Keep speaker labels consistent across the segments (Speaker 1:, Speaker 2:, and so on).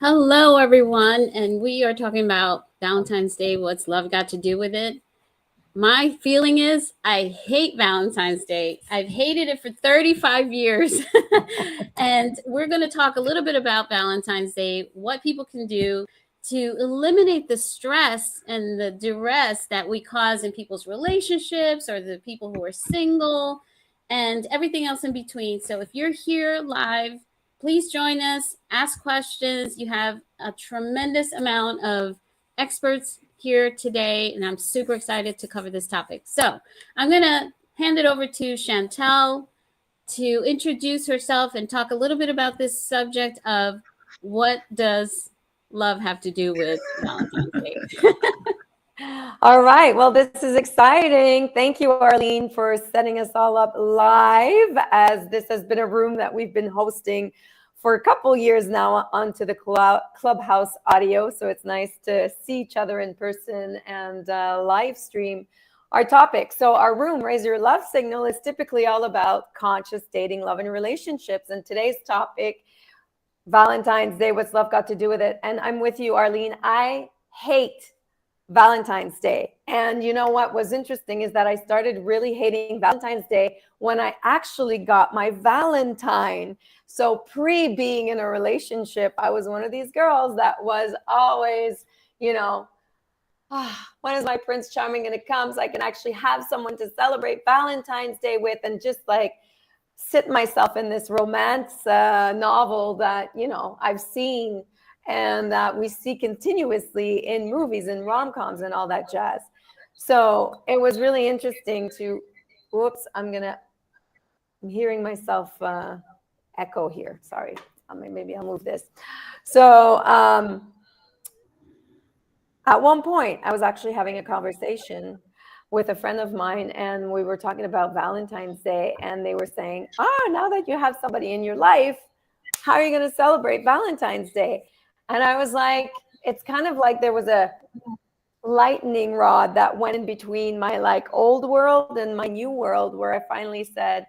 Speaker 1: Hello, everyone, and we are talking about Valentine's Day. What's love got to do with it? My feeling is I hate Valentine's Day. I've hated it for 35 years. And we're going to talk a little bit about Valentine's Day, what people can do to eliminate the stress and the duress that we cause in people's relationships or the people who are single and everything else in between. So if you're here live, please join us, ask questions. You have a tremendous amount of experts here today, and I'm super excited to cover this topic. So I'm going to hand it over to Chantel to introduce herself and talk a little bit about this subject of what does love have to do with Valentine's Day.
Speaker 2: All right. Well, this is exciting. Thank you, Arlene, for setting us all up live, as this has been a room that we've been hosting for a couple years now onto the Clubhouse audio. So it's nice to see each other in person and live stream our topic. So our room, Raise Your Love Signal, is typically all about conscious dating, love, and relationships. And today's topic, Valentine's Day, what's love got to do with it? And I'm with you, Arlene. I hate Valentine's Day. And you know what was interesting is that I started really hating Valentine's Day when I actually got my Valentine. So pre being in a relationship, I was one of these girls that was always, when is my Prince Charming going to come so I can actually have someone to celebrate Valentine's Day with, and just like sit myself in this romance novel that, I've seen and that we see continuously in movies and rom-coms and all that jazz. So it was really interesting to, I'm hearing myself echo here. Sorry, maybe I'll move this. So at one point, I was actually having a conversation with a friend of mine, and we were talking about Valentine's Day, and they were saying, now that you have somebody in your life, how are you going to celebrate Valentine's Day? And I was like, it's kind of like there was a lightning rod that went in between my like old world and my new world, where I finally said,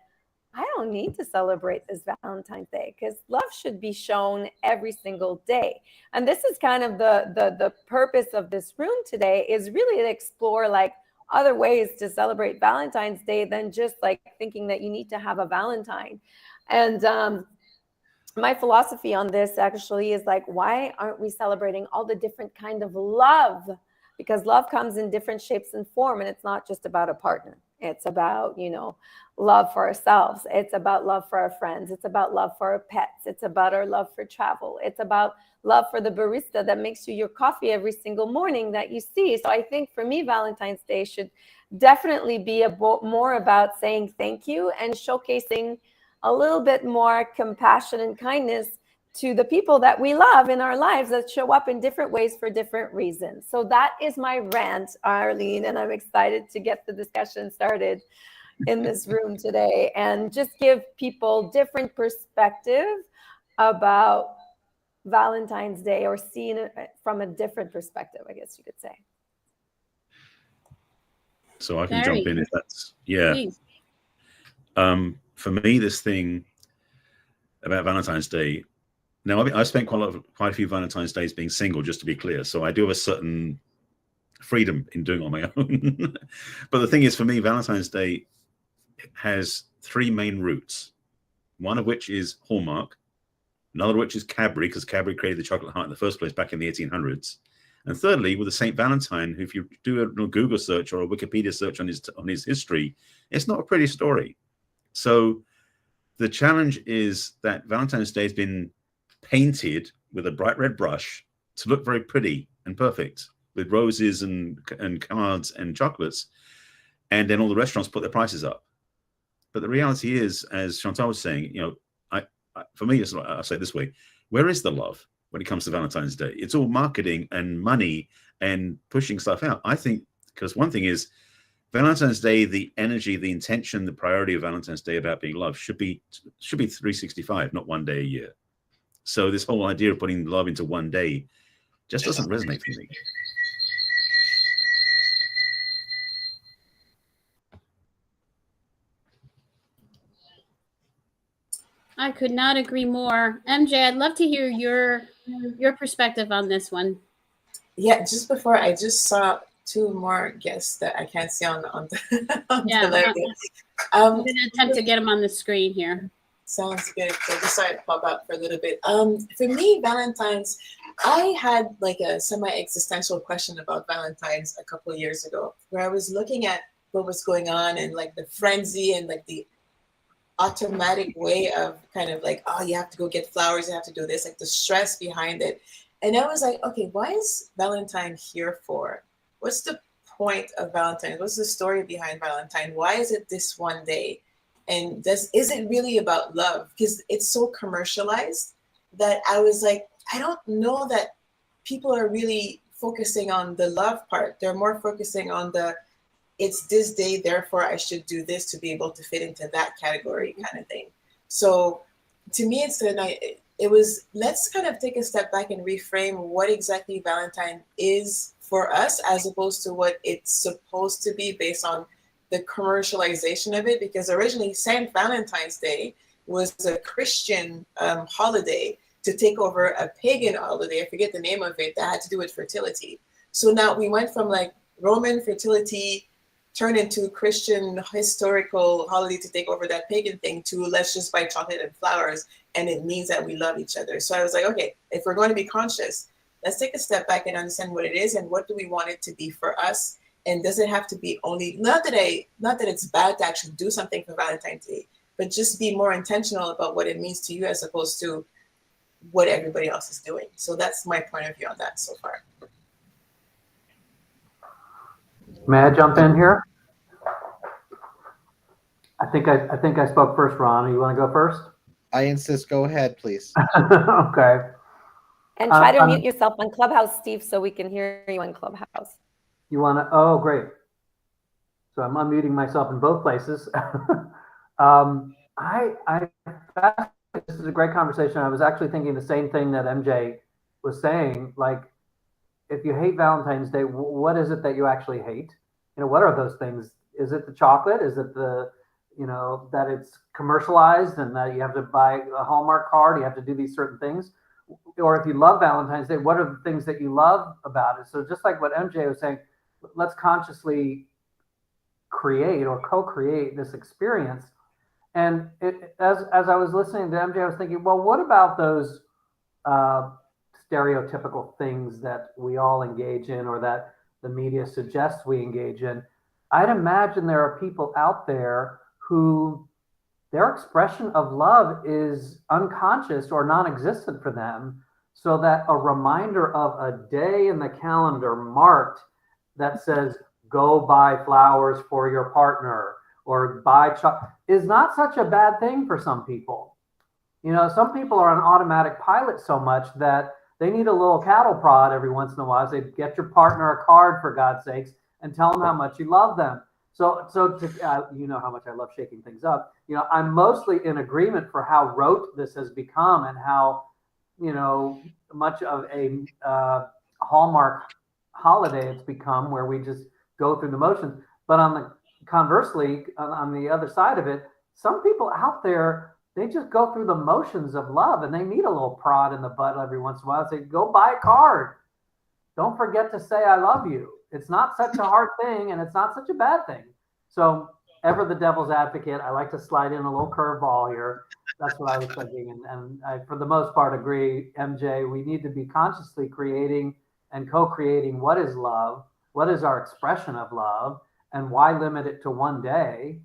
Speaker 2: I don't need to celebrate this Valentine's Day, because love should be shown every single day. And this is kind of the purpose of this room today, is really to explore like other ways to celebrate Valentine's Day than just like thinking that you need to have a Valentine. And my philosophy on this actually is like, why aren't we celebrating all the different kind of love? Because love comes in different shapes and form, and it's not just about a partner. It's about, love for ourselves. It's about love for our friends. It's about love for our pets. It's about our love for travel. It's about love for the barista that makes you your coffee every single morning that you see. So I think for me, Valentine's Day should definitely be more about saying thank you and showcasing a little bit more compassion and kindness to the people that we love in our lives that show up in different ways for different reasons. So that is my rant, Arlene, and I'm excited to get the discussion started in this room today and just give people different perspective about Valentine's Day, or seeing it from a different perspective, I guess you could say.
Speaker 3: So I can jump in if that's, yeah.
Speaker 1: Please.
Speaker 3: For me, this thing about Valentine's Day, now I spent quite a few Valentine's Days being single, just to be clear. So I do have a certain freedom in doing it on my own. But the thing is, for me, Valentine's Day has three main roots, one of which is Hallmark, another of which is Cadbury, because Cadbury created the chocolate heart in the first place back in the 1800s. And thirdly, with the St. Valentine, who, if you do a Google search or a Wikipedia search on his history, it's not a pretty story. So the challenge is that Valentine's Day has been painted with a bright red brush to look very pretty and perfect, with roses and cards and chocolates. And then all the restaurants put their prices up. But the reality is, as Chantal was saying, for me, I'll say it this way: where is the love when it comes to Valentine's Day? It's all marketing and money and pushing stuff out. I think, because one thing is, Valentine's Day, the energy, the intention, the priority of Valentine's Day about being loved should be 365, not one day a year. So this whole idea of putting love into one day just doesn't resonate for me.
Speaker 1: I could not agree more. MJ, I'd love to hear your perspective on this one.
Speaker 4: Yeah, just before I just saw two more guests that I can't see on the on
Speaker 1: Yeah,
Speaker 4: the live.
Speaker 1: I'm going to attempt to get them on the screen here.
Speaker 4: Sounds good. So I decided to pop out for a little bit. For me, Valentine's, I had like a semi-existential question about Valentine's a couple of years ago, where I was looking at what was going on and like the frenzy and like the automatic way of kind of like, oh, you have to go get flowers, you have to do this, like the stress behind it. And I was like, okay, why is Valentine here for? What's the point of Valentine? What's the story behind Valentine? Why is it this one day? And is it really about love? Because it's so commercialized that I was like, I don't know that people are really focusing on the love part. They're more focusing on the, it's this day, therefore I should do this to be able to fit into that category kind of thing. So to me, it was, let's kind of take a step back and reframe what exactly Valentine is for us, as opposed to what it's supposed to be based on the commercialization of it. Because originally Saint Valentine's Day was a Christian holiday to take over a pagan holiday. I forget the name of it, that had to do with fertility. So now we went from like Roman fertility turned into Christian historical holiday to take over that pagan thing to let's just buy chocolate and flowers and it means that we love each other. So I was like, okay, if we're going to be conscious, let's take a step back and understand what it is and what do we want it to be for us. And does it have to be only, not that it's bad to actually do something for Valentine's Day, but just be more intentional about what it means to you as opposed to what everybody else is doing. So that's my point of view on that so far.
Speaker 5: May I jump in here? I think I spoke first, Ron. You want to go first?
Speaker 6: I insist. Go ahead, please.
Speaker 5: Okay.
Speaker 2: And try to mute yourself on Clubhouse, Steve, so we can hear you on Clubhouse.
Speaker 5: You want to? Oh, great. So I'm unmuting myself in both places. This is a great conversation. I was actually thinking the same thing that MJ was saying. Like, if you hate Valentine's Day, what is it that you actually hate? You know, what are those things? Is it the chocolate? Is it the, you know, that it's commercialized and that you have to buy a Hallmark card? You have to do these certain things. Or if you love Valentine's Day, what are the things that you love about it? So just like what MJ was saying, let's consciously create or co-create this experience. And as I was listening to MJ, I was thinking, well, what about those stereotypical things that we all engage in or that the media suggests we engage in? I'd imagine there are people out there who their expression of love is unconscious or non-existent for them, so that a reminder of a day in the calendar marked that says, go buy flowers for your partner or buy chocolate is not such a bad thing for some people. You know, some people are on automatic pilot so much that they need a little cattle prod every once in a while. Say, get your partner a card for God's sakes and tell them how much you love them. So you know how much I love shaking things up. You know, I'm mostly in agreement for how rote this has become and how, you know, much of a Hallmark holiday it's become, where we just go through the motions. But conversely, on the other side of it, some people out there, they just go through the motions of love and they need a little prod in the butt every once in a while and say, go buy a card. Don't forget to say I love you. It's not such a hard thing and it's not such a bad thing. So ever the devil's advocate, I like to slide in a little curveball here. That's what I was thinking. And I, for the most part, agree, MJ, we need to be consciously creating and co-creating what is love, what is our expression of love, and why limit it to one day?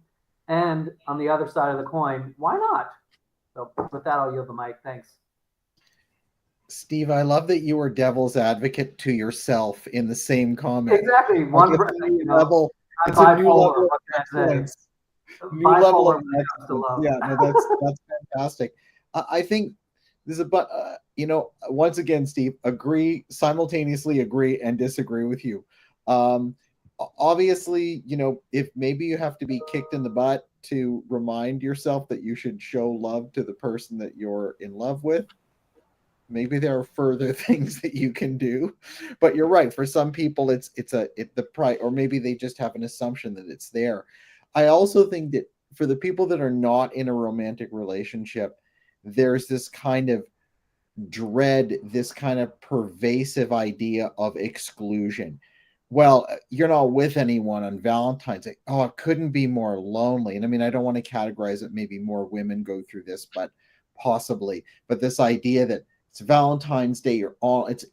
Speaker 5: And on the other side of the coin, why not? So with that, I'll yield the mic. Thanks.
Speaker 6: Steve, I love that you were devil's advocate to yourself in the same comment.
Speaker 5: Exactly.
Speaker 6: Like it's a new level. It's a new level of excellence. New level of excellence. Yeah, no, that's fantastic. I think this is, but you know, once again, Steve, simultaneously agree and disagree with you. Obviously, you know, if maybe you have to be kicked in the butt to remind yourself that you should show love to the person that you're in love with, maybe there are further things that you can do. But you're right. For some people, it's the price, or maybe they just have an assumption that it's there. I also think that for the people that are not in a romantic relationship, there's this kind of dread, this kind of pervasive idea of exclusion. Well, you're not with anyone on Valentine's Day. Oh, it couldn't be more lonely. And I mean, I don't want to categorize it. Maybe more women go through this, but possibly. But this idea that it's Valentine's Day,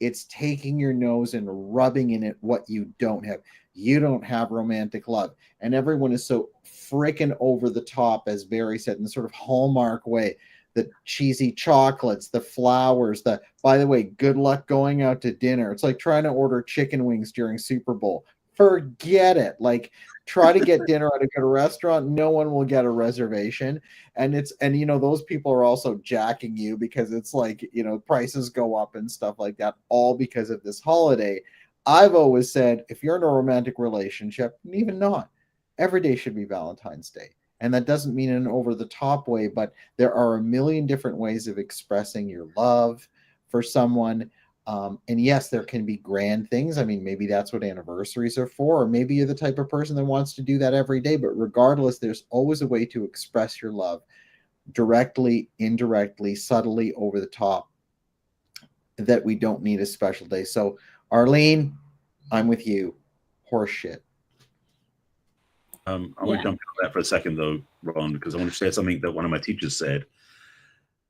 Speaker 6: it's taking your nose and rubbing in it what you don't have. You don't have romantic love. And everyone is so freaking over the top, as Barry said, in the sort of Hallmark way. The cheesy chocolates, the flowers, by the way, good luck going out to dinner. It's like trying to order chicken wings during Super Bowl. Forget it. Like, try to get dinner at a good restaurant. No one will get a reservation. And those people are also jacking you because it's like, prices go up and stuff like that, all because of this holiday. I've always said, if you're in a romantic relationship, and even not, every day should be Valentine's Day. And that doesn't mean in an over-the-top way, but there are a million different ways of expressing your love for someone. And yes, there can be grand things. I mean, maybe that's what anniversaries are for, or maybe you're the type of person that wants to do that every day. But regardless, there's always a way to express your love directly, indirectly, subtly, over the top, that we don't need a special day. So, Arlene, I'm with you. Horse shit.
Speaker 3: I want to jump on that for a second, though, Ron, because I want to share something that one of my teachers said.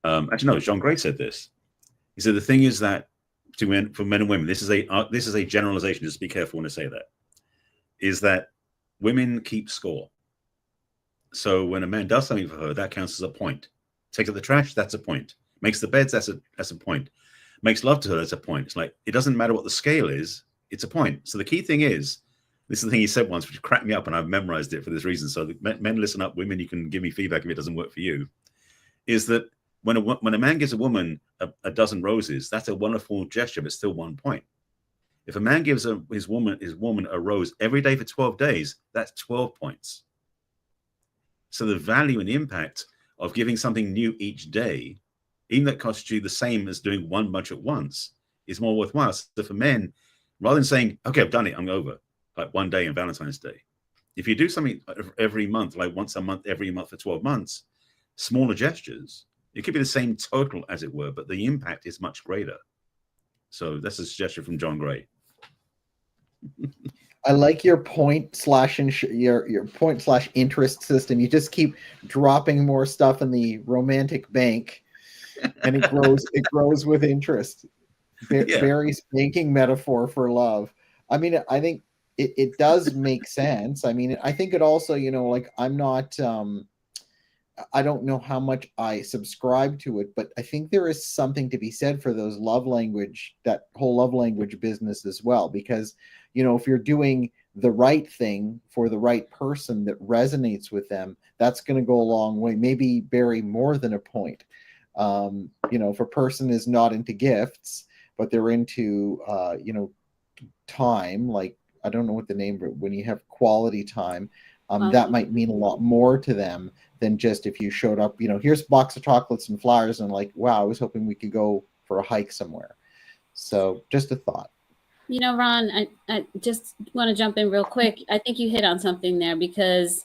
Speaker 3: Actually, no, John Gray said this. He said the thing is that for men and women, this is a generalization. Just be careful when I say that. Is that women keep score. So when a man does something for her, that counts as a point. Takes out the trash, that's a point. Makes the beds, that's a point. Makes love to her, that's a point. It's like, it doesn't matter what the scale is, it's a point. So the key thing is, this is the thing he said once, which cracked me up, and I've memorized it for this reason. So men, listen up. Women, you can give me feedback if it doesn't work for you. Is that when a man gives a woman a dozen roses, that's a wonderful gesture, but still 1 point. If a man gives his woman a rose every day for 12 days, that's 12 points. So the value and the impact of giving something new each day, even that costs you the same as doing one bunch at once, is more worthwhile. So for men, rather than saying, okay, I've done it, I'm over, like one day on Valentine's Day. If you do something every month, like once a month, every month for 12 months, smaller gestures, it could be the same total, as it were, but the impact is much greater. So that's a suggestion from John Gray.
Speaker 6: I like your point your point / interest system. You just keep dropping more stuff in the romantic bank, and it grows with interest. Barry's banking metaphor for love. I mean, I think it does make sense. I mean, I think it also, like, I'm not, I don't know how much I subscribe to it, but I think there is something to be said for that whole love language business as well. Because, if you're doing the right thing for the right person that resonates with them, that's going to go a long way. Maybe, Barry, more than a point. If a person is not into gifts, but they're into, time, like, I don't know what the name, but when you have quality time, that might mean a lot more to them than just if you showed up, here's a box of chocolates and flowers, and like, wow, I was hoping we could go for a hike somewhere. So just a thought.
Speaker 1: Ron, I just want to jump in real quick. I think you hit on something there, because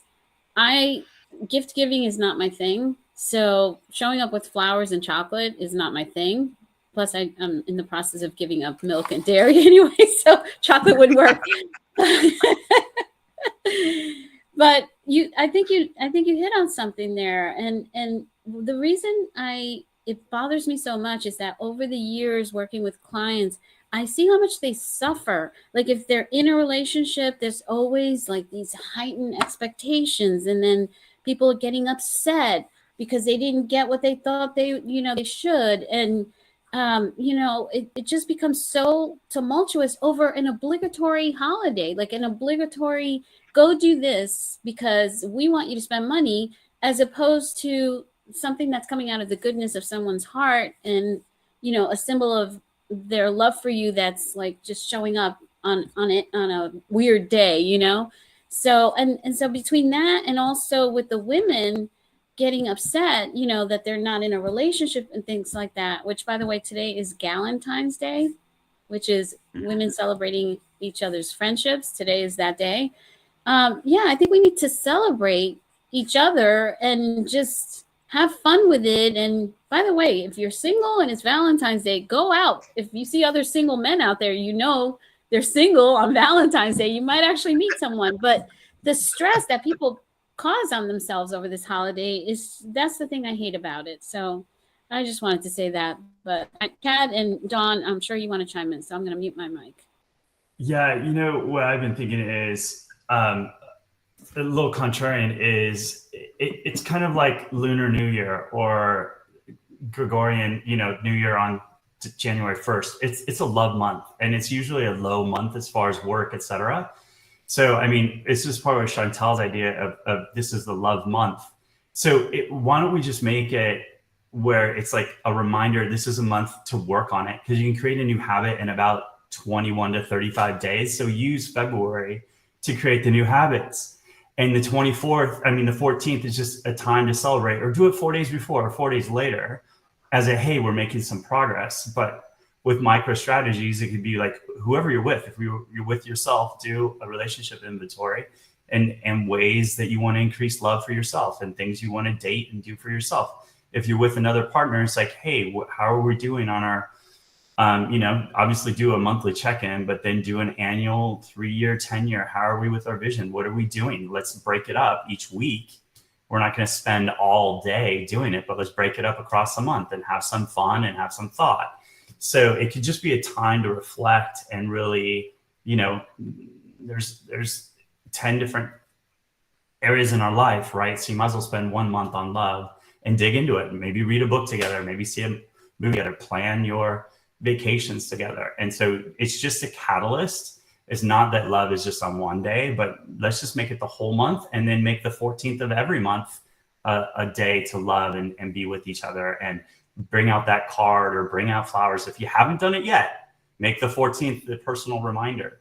Speaker 1: gift giving is not my thing. So showing up with flowers and chocolate is not my thing. Plus, I'm in the process of giving up milk and dairy anyway, so chocolate would work. But I think you hit on something there, and the reason it bothers me so much is that over the years working with clients, I see how much they suffer. Like, if they're in a relationship, there's always like these heightened expectations, and then people are getting upset because they didn't get what they thought they should, and it just becomes so tumultuous over an obligatory holiday, like an obligatory go do this because we want you to spend money, as opposed to something that's coming out of the goodness of someone's heart, and a symbol of their love for you, that's like just showing up on a weird day, so so between that, and also with the women getting upset, that they're not in a relationship and things like that, which, by the way, today is Galentine's Day, which is women celebrating each other's friendships. Today is that day. I think we need to celebrate each other and just have fun with it. And by the way, if you're single and it's Valentine's Day, go out. If you see other single men out there, you know they're single on Valentine's Day, you might actually meet someone. But the stress that people cause on themselves over this holiday that's the thing I hate about it. So I just wanted to say that. But Kat and Dawn, I'm sure you want to chime in, so I'm going to mute my mic.
Speaker 7: Yeah, you know what I've been thinking is a little contrarian is it's kind of like Lunar New Year or Gregorian, New Year on January 1st. It's a love month, and it's usually a low month as far as work, etc. So, I mean, it's just part of Chantal's idea of this is the love month. So why don't we just make it where it's like a reminder, this is a month to work on it, because you can create a new habit in about 21 to 35 days. So use February to create the new habits. And the 14th is just a time to celebrate, or do it 4 days before or 4 days later as a, hey, we're making some progress. But with micro strategies, it could be like whoever you're with. If you're with yourself, do a relationship inventory and ways that you want to increase love for yourself and things you want to date and do for yourself. If you're with another partner, it's like, hey, how are we doing on our, obviously do a monthly check-in, but then do an annual 3-year, 10-year. How are we with our vision? What are we doing? Let's break it up each week. We're not going to spend all day doing it, but let's break it up across the month and have some fun and have some thought. So it could just be a time to reflect and really, there's 10 different areas in our life, right? So you might as well spend 1 month on love and dig into it. Maybe read a book together, maybe see a movie together, plan your vacations together. And so it's just a catalyst. It's not that love is just on one day, but let's just make it the whole month, and then make the 14th of every month a day to love and be with each other, and bring out that card or bring out flowers. If you haven't done it yet, make the 14th the personal reminder.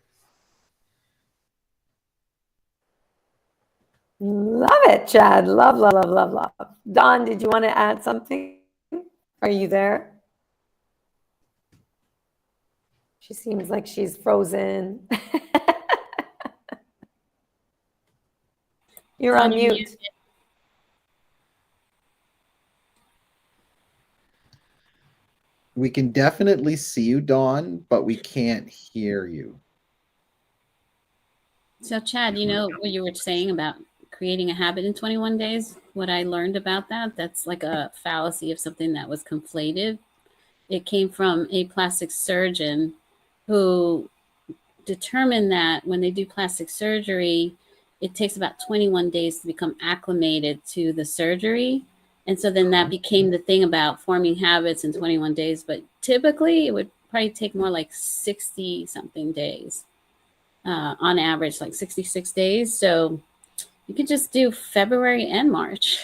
Speaker 2: Love it, Chad. Love, love, love, love, love. Dawn, did you want to add something? Are you there? She seems like she's frozen. You're on mute.
Speaker 6: We can definitely see you, Dawn, but we can't hear you.
Speaker 1: So, Chad, you know what you were saying about creating a habit in 21 days? What I learned about that's like a fallacy of something that was conflated. It came from a plastic surgeon who determined that when they do plastic surgery, it takes about 21 days to become acclimated to the surgery. And so then that became the thing about forming habits in 21 days. But typically, it would probably take more like 60 something days. On average, like 66 days. So you could just do February and March.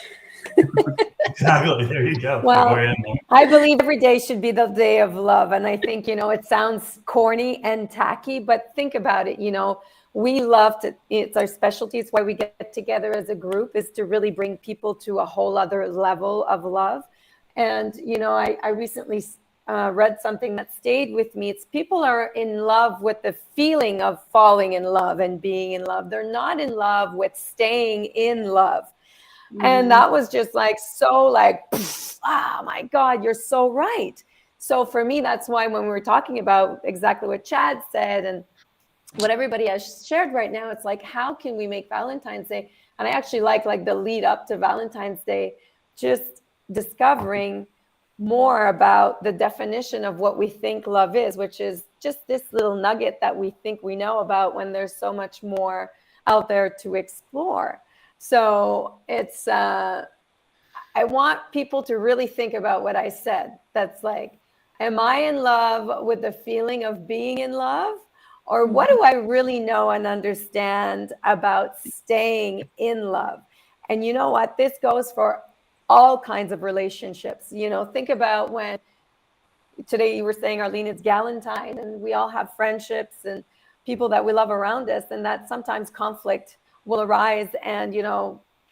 Speaker 7: Exactly. There you go.
Speaker 2: Well, I believe every day should be the day of love. And I think, it sounds corny and tacky, but think about it. We love to, it's our specialty. It's why we get together as a group, is to really bring people to a whole other level of love. And, I recently read something that stayed with me. It's people are in love with the feeling of falling in love and being in love. They're not in love with staying in love. Mm-hmm. And that was just oh my God, you're so right. So for me, that's why when we were talking about exactly what Chad said and what everybody has shared right now, it's like, how can we make Valentine's Day? And I actually like the lead up to Valentine's Day, just discovering more about the definition of what we think love is, which is just this little nugget that we think we know about when there's so much more out there to explore. So it's, I want people to really think about what I said. That's like, am I in love with the feeling of being in love? Or what do I really know and understand about staying in love? And you know what? This goes for all kinds of relationships. Think about when today you were saying, Arlene, it's Galentine, and we all have friendships and people that we love around us, and that sometimes conflict will arise, and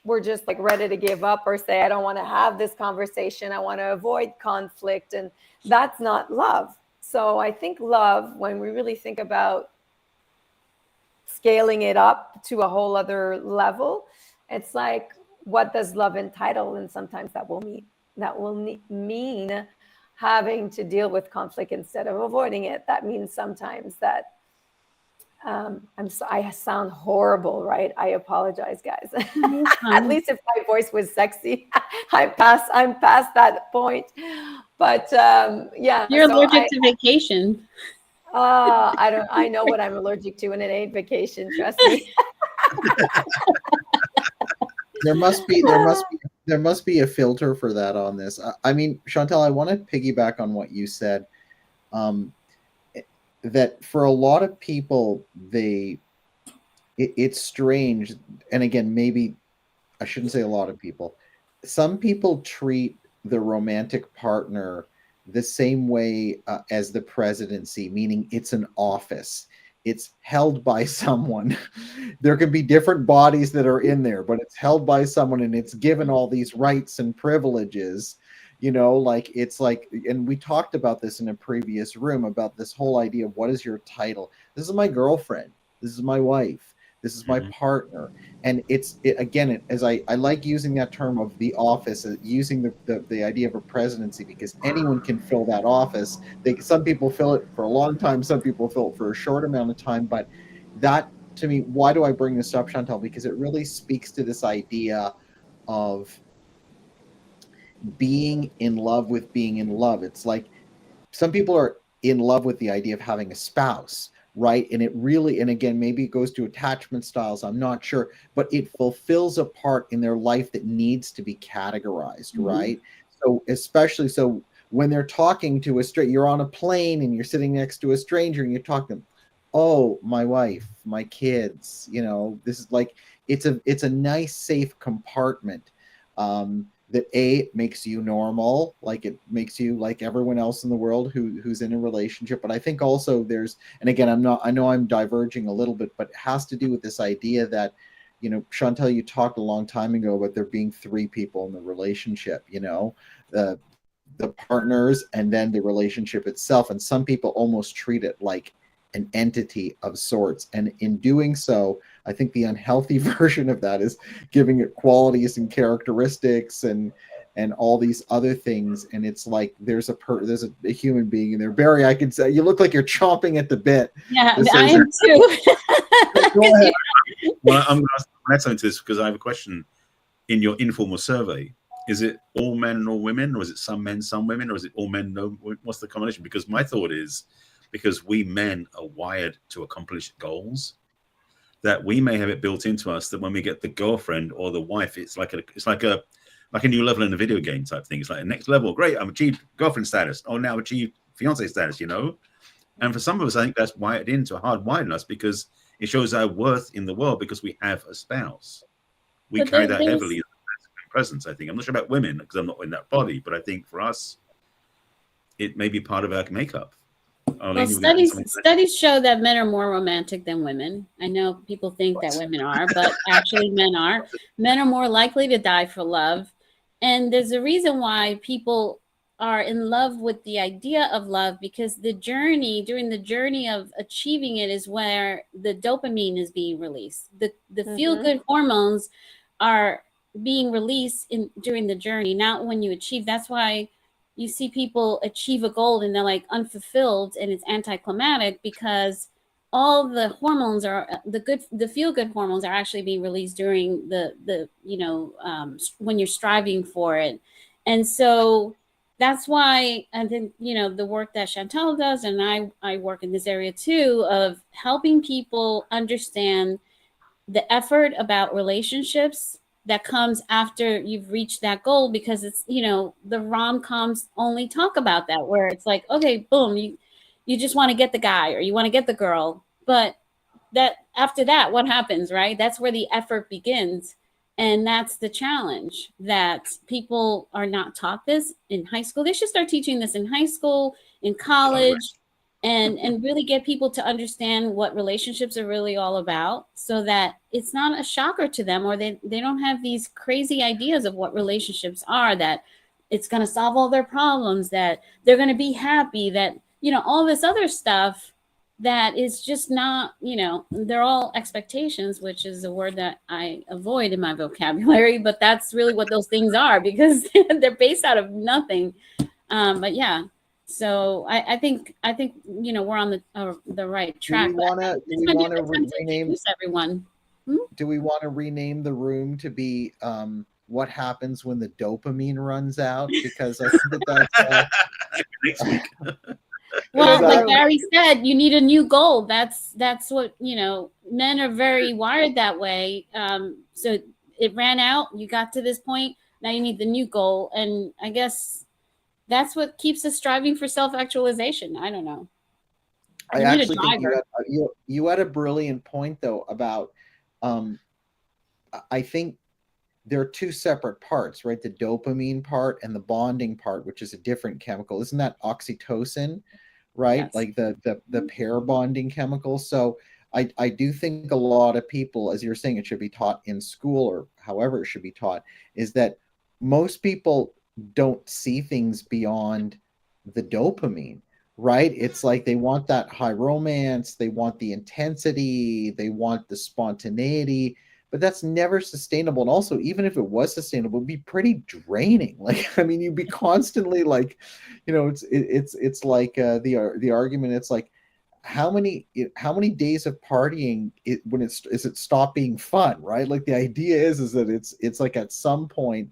Speaker 2: we're just ready to give up or say, I don't want to have this conversation. I want to avoid conflict, and that's not love. So I think love, when we really think about scaling it up to a whole other level, it's like what does love entitle? And sometimes that will mean having to deal with conflict instead of avoiding it. That means sometimes that I sound horrible, right? I apologize, guys. At least if my voice was sexy, I'm past that point. But yeah,
Speaker 1: You're allergic to vacation.
Speaker 2: I know what I'm allergic to, and it ain't vacation. Trust me.
Speaker 6: There must be a filter for that on this. I mean, Chantal, I want to piggyback on what you said. That for a lot of people, it's strange. And again, maybe I shouldn't say a lot of people. Some people treat the romantic partner the same way as the presidency, meaning it's an office. It's held by someone. There can be different bodies that are in there, but it's held by someone and it's given all these rights and privileges. You know, like it's like, and we talked about this in a previous room about this whole idea of what is your title? This is my girlfriend. This is my wife. This is my partner. And as I like using that term of the office, using the idea of a presidency, because anyone can fill that office. Some people fill it for a long time. Some people fill it for a short amount of time. But that, to me, why do I bring this up, Chantal? Because it really speaks to this idea of being in love with being in love. It's like some people are in love with the idea of having a spouse, right? And it really, and again, maybe it goes to attachment styles, I'm not sure, but it fulfills a part in their life that needs to be categorized, right? So especially so when they're talking to a stranger, you're on a plane and you're sitting next to a stranger and you're talking, oh, my wife, my kids, you know, this is like, it's a nice, safe compartment. That makes you normal, like it makes you like everyone else in the world who's in a relationship. But I think also there's, and again, I know I'm diverging a little bit, but it has to do with this idea that, you know, Chantal, you talked a long time ago about there being three people in the relationship, you know, the partners and then the relationship itself. And some people almost treat it like an entity of sorts. And in doing so, I think the unhealthy version of that is giving it qualities and characteristics and all these other things. And it's like there's a human being in there. Barry, I can say you look like you're chomping at the bit.
Speaker 1: Yeah, I am too.
Speaker 3: Go ahead. Well, I'm going to add something to this because I have a question. In your informal survey, is it all men and all women, or is it some men, some women, or is it all men, no? What's the combination? Because my thought is, because we men are wired to accomplish goals, that we may have it built into us that when we get the girlfriend or the wife, it's like a new level in a video game type thing. It's like a next level. Great, I've achieved girlfriend status. Oh, now I've achieved fiance status, you know? And for some of us, I think that's wired into hardwired in us because it shows our worth in the world because we have a spouse. We carry that heavily in the presence, I think. I'm not sure about women because I'm not in that body, but I think for us, it may be part of our makeup.
Speaker 1: Well, studies show that men are more romantic than women. I know people think that women are, but actually men are. Men are more likely to die for love. And there's a reason why people are in love with the idea of love, because during the journey of achieving it is where the dopamine is being released. The feel-good hormones are being released during the journey, not when you achieve. That's why you see people achieve a goal and they're like unfulfilled and it's anticlimactic, because all the hormones the feel-good hormones are actually being released during the when you're striving for it. And so that's why I think, the work that Chantal does, and I work in this area too, of helping people understand the effort about relationships that comes after you've reached that goal, because it's, the rom-coms only talk about that, where it's like, okay, boom, you just want to get the guy or you want to get the girl. But that after that, what happens, right? That's where the effort begins. And that's the challenge, that people are not taught this in high school. They should start teaching this in high school, in college, and really get people to understand what relationships are really all about, so that it's not a shocker to them, or they don't have these crazy ideas of what relationships are, that it's going to solve all their problems, that they're going to be happy, that, all this other stuff that is just not, they're all expectations, which is a word that I avoid in my vocabulary, but that's really what those things are, because they're based out of nothing. But yeah, so I think we're on the right track.
Speaker 6: Do we want to rename?
Speaker 1: Introduce everyone.
Speaker 6: Do we want to rename the room to be what happens when the dopamine runs out? Because I think that's
Speaker 3: Next week.
Speaker 1: Well, like Barry said, you need a new goal. That's what, men are very wired that way. So it ran out, you got to this point, now you need the new goal. And I guess that's what keeps us striving for self-actualization. I don't know.
Speaker 6: I actually think you had a brilliant point though about I think there are two separate parts, right? The dopamine part and the bonding part, which is a different chemical. Isn't that oxytocin, right? Yes. Like the pair bonding chemical. So I do think a lot of people, as you're saying, it should be taught in school or however it should be taught, is that most people don't see things beyond the dopamine, right? It's like they want that high romance, they want the intensity, they want the spontaneity, but that's never sustainable. And also, even if it was sustainable, it'd be pretty draining. Like, I mean, you'd be constantly like, it's like the argument. It's like, how many days of partying is it stop being fun, right? Like the idea is that it's like at some point,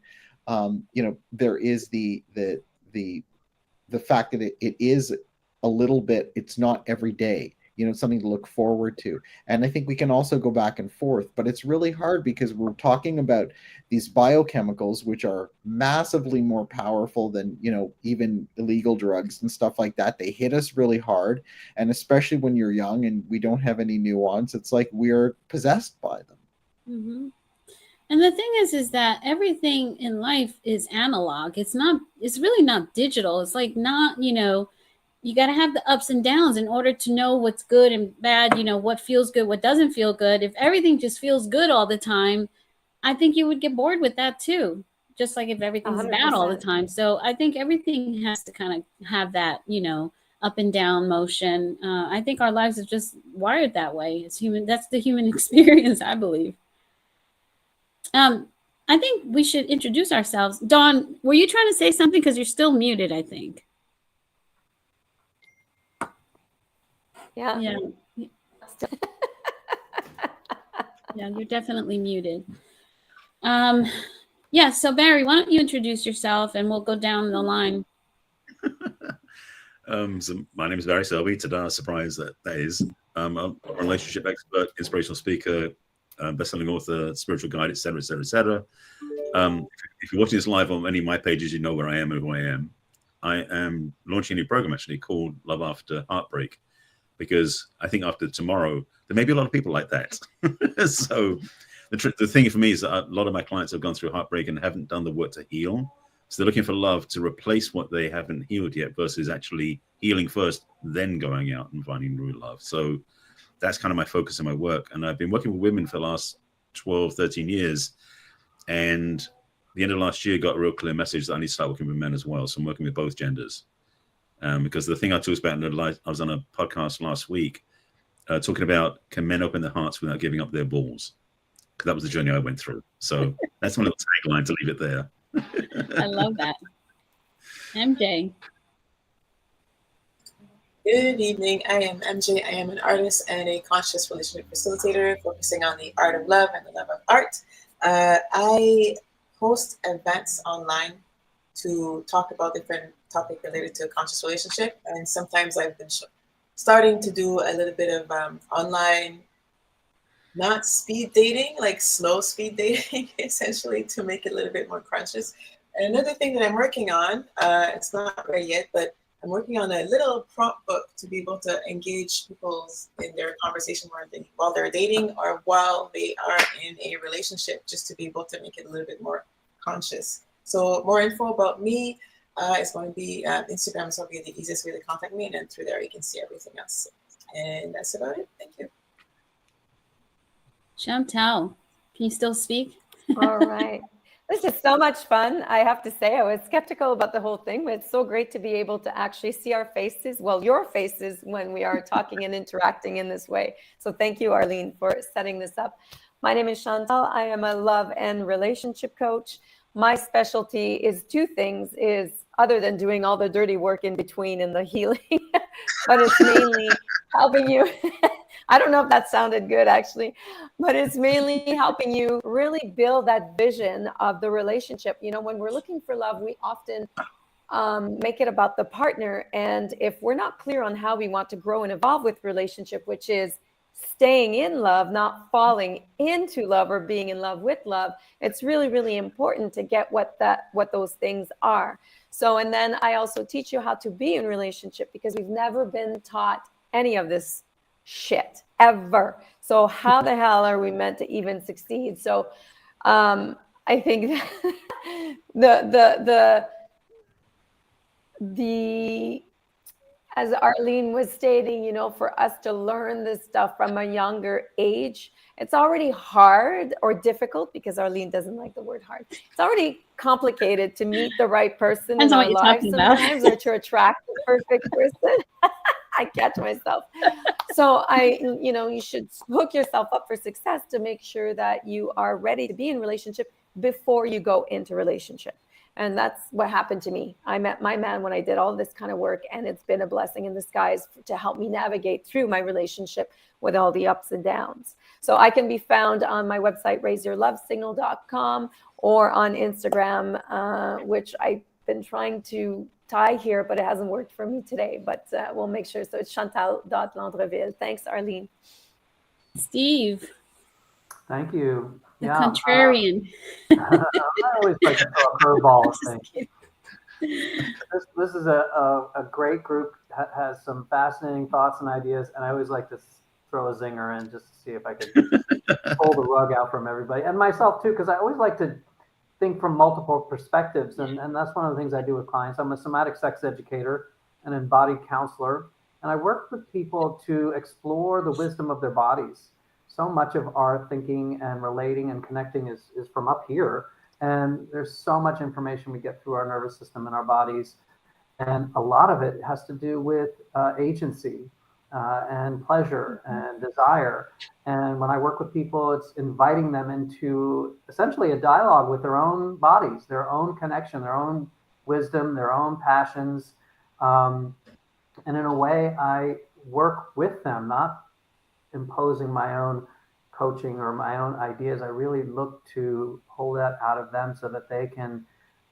Speaker 6: there is the fact that it is a little bit, it's not every day, something to look forward to. And I think we can also go back and forth, but it's really hard because we're talking about these biochemicals, which are massively more powerful than, even illegal drugs and stuff like that. They hit us really hard. And especially when you're young and we don't have any nuance, it's like we're possessed by them.
Speaker 1: Mm-hmm. And the thing is that everything in life is analog. It's really not digital. It's like not, you got to have the ups and downs in order to know what's good and bad, what feels good, what doesn't feel good. If everything just feels good all the time, I think you would get bored with that too. Just like if everything's 100%. Bad all the time. So I think everything has to kind of have that, up and down motion. I think our lives are just wired that way. It's human. That's the human experience, I believe. I think we should introduce ourselves. Dawn, were you trying to say something? Because you're still muted, I think.
Speaker 2: Yeah.
Speaker 1: Yeah. Yeah, you're definitely muted. Yeah, so Barry, why don't you introduce yourself and we'll go down the line.
Speaker 3: So my name is Barry Selby. Tada, surprise that is. I'm a relationship expert, inspirational speaker, best-selling author, spiritual guide, etc., etc., etc. If you're watching this live on any of my pages, you know where I am and who I am. I am launching a new program actually called Love After Heartbreak, because I think after tomorrow, there may be a lot of people like that. So the thing for me is that a lot of my clients have gone through heartbreak and haven't done the work to heal. So they're looking for love to replace what they haven't healed yet versus actually healing first, then going out and finding real love. So that's kind of my focus in my work. And I've been working with women for the last 12, 13 years. And the end of last year got a real clear message that I need to start working with men as well. So I'm working with both genders. Because the thing I talked about, I was on a podcast last week talking about, can men open their hearts without giving up their balls? Because that was the journey I went through. So that's my little tagline to leave it there.
Speaker 1: I love that. MJ.
Speaker 4: Good evening. I am MJ. I am an artist and a conscious relationship facilitator focusing on the art of love and the love of art. I host events online to talk about different topics related to a conscious relationship. And sometimes I've been starting to do a little bit of online, not speed dating, like slow speed dating, essentially, to make it a little bit more conscious. And another thing that I'm working on, it's not ready yet, but I'm working on a little prompt book to be able to engage people in their conversation while they're dating or while they are in a relationship, just to be able to make it a little bit more conscious. So more info about me is going to be Instagram, so it'll be the easiest way to contact me, and then through there you can see everything else. And that's about it. Thank you.
Speaker 1: Chantal, can you still speak?
Speaker 2: All right. This is so much fun. I have to say, I was skeptical about the whole thing, but it's so great to be able to actually see our faces, well, your faces, when we are talking and interacting in this way. So thank you, Arlene, for setting this up. My name is Chantal. I am a love and relationship coach. My specialty is two things, is other than doing all the dirty work in between and the healing, but it's mainly helping you. I don't know if that sounded good, actually, but it's mainly helping you really build that vision of the relationship. You know, when we're looking for love, we often make it about the partner. And if we're not clear on how we want to grow and evolve with relationship, which is staying in love, not falling into love or being in love with love, it's really, really important to get what those things are. So, and then I also teach you how to be in relationship, because we've never been taught any of this shit ever. So how the hell are we meant to even succeed? So I think the as Arlene was stating, you know, for us to learn this stuff from a younger age, it's already hard or difficult, because Arlene doesn't like the word hard. It's already complicated to meet the right person
Speaker 1: Depends
Speaker 2: in
Speaker 1: on
Speaker 2: our
Speaker 1: what you're
Speaker 2: lives
Speaker 1: talking about.
Speaker 2: sometimes, or to attract the perfect person. I catch myself. So you should hook yourself up for success to make sure that you are ready to be in relationship before you go into relationship. And that's what happened to me. I met my man when I did all this kind of work, and it's been a blessing in disguise to help me navigate through my relationship with all the ups and downs. So I can be found on my website, raiseyourlovesignal.com, or on Instagram, which I've been trying to tie here, but it hasn't worked for me today, but we'll make sure. So it's chantal.landreville. Thanks, Arlene.
Speaker 1: Steve,
Speaker 5: Thank you.
Speaker 1: the
Speaker 5: Yeah,
Speaker 1: contrarian.
Speaker 5: I always like to throw a curveball at things. This is a great group, has some fascinating thoughts and ideas, and I always like to throw a zinger in just to see if I could pull the rug out from everybody, and myself too, because I always like to think from multiple perspectives, and that's one of the things I do with clients. I'm a somatic sex educator, an embodied counselor, and I work with people to explore the wisdom of their bodies. So much of our thinking and relating and connecting is from up here, and there's so much information we get through our nervous system and our bodies, and a lot of it has to do with agency and pleasure and desire. And when I work with people, it's inviting them into essentially a dialogue with their own bodies, their own connection, their own wisdom, their own passions. And in a way, I work with them, not imposing my own coaching or my own ideas. I really look to pull that out of them so that they can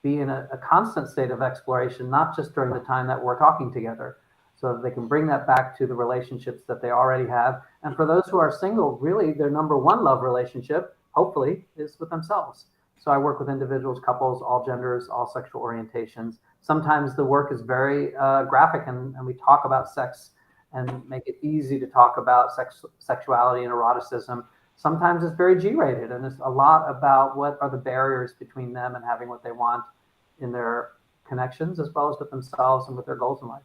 Speaker 5: be in a constant state of exploration, not just during the time that we're talking together, so that they can bring that back to the relationships that they already have. And for those who are single, really their number one love relationship, hopefully, is with themselves. So I work with individuals, couples, all genders, all sexual orientations. Sometimes the work is very graphic, and we talk about sex and make it easy to talk about sexuality and eroticism. Sometimes it's very G-rated, and it's a lot about what are the barriers between them and having what they want in their connections, as well as with themselves and with their goals in life.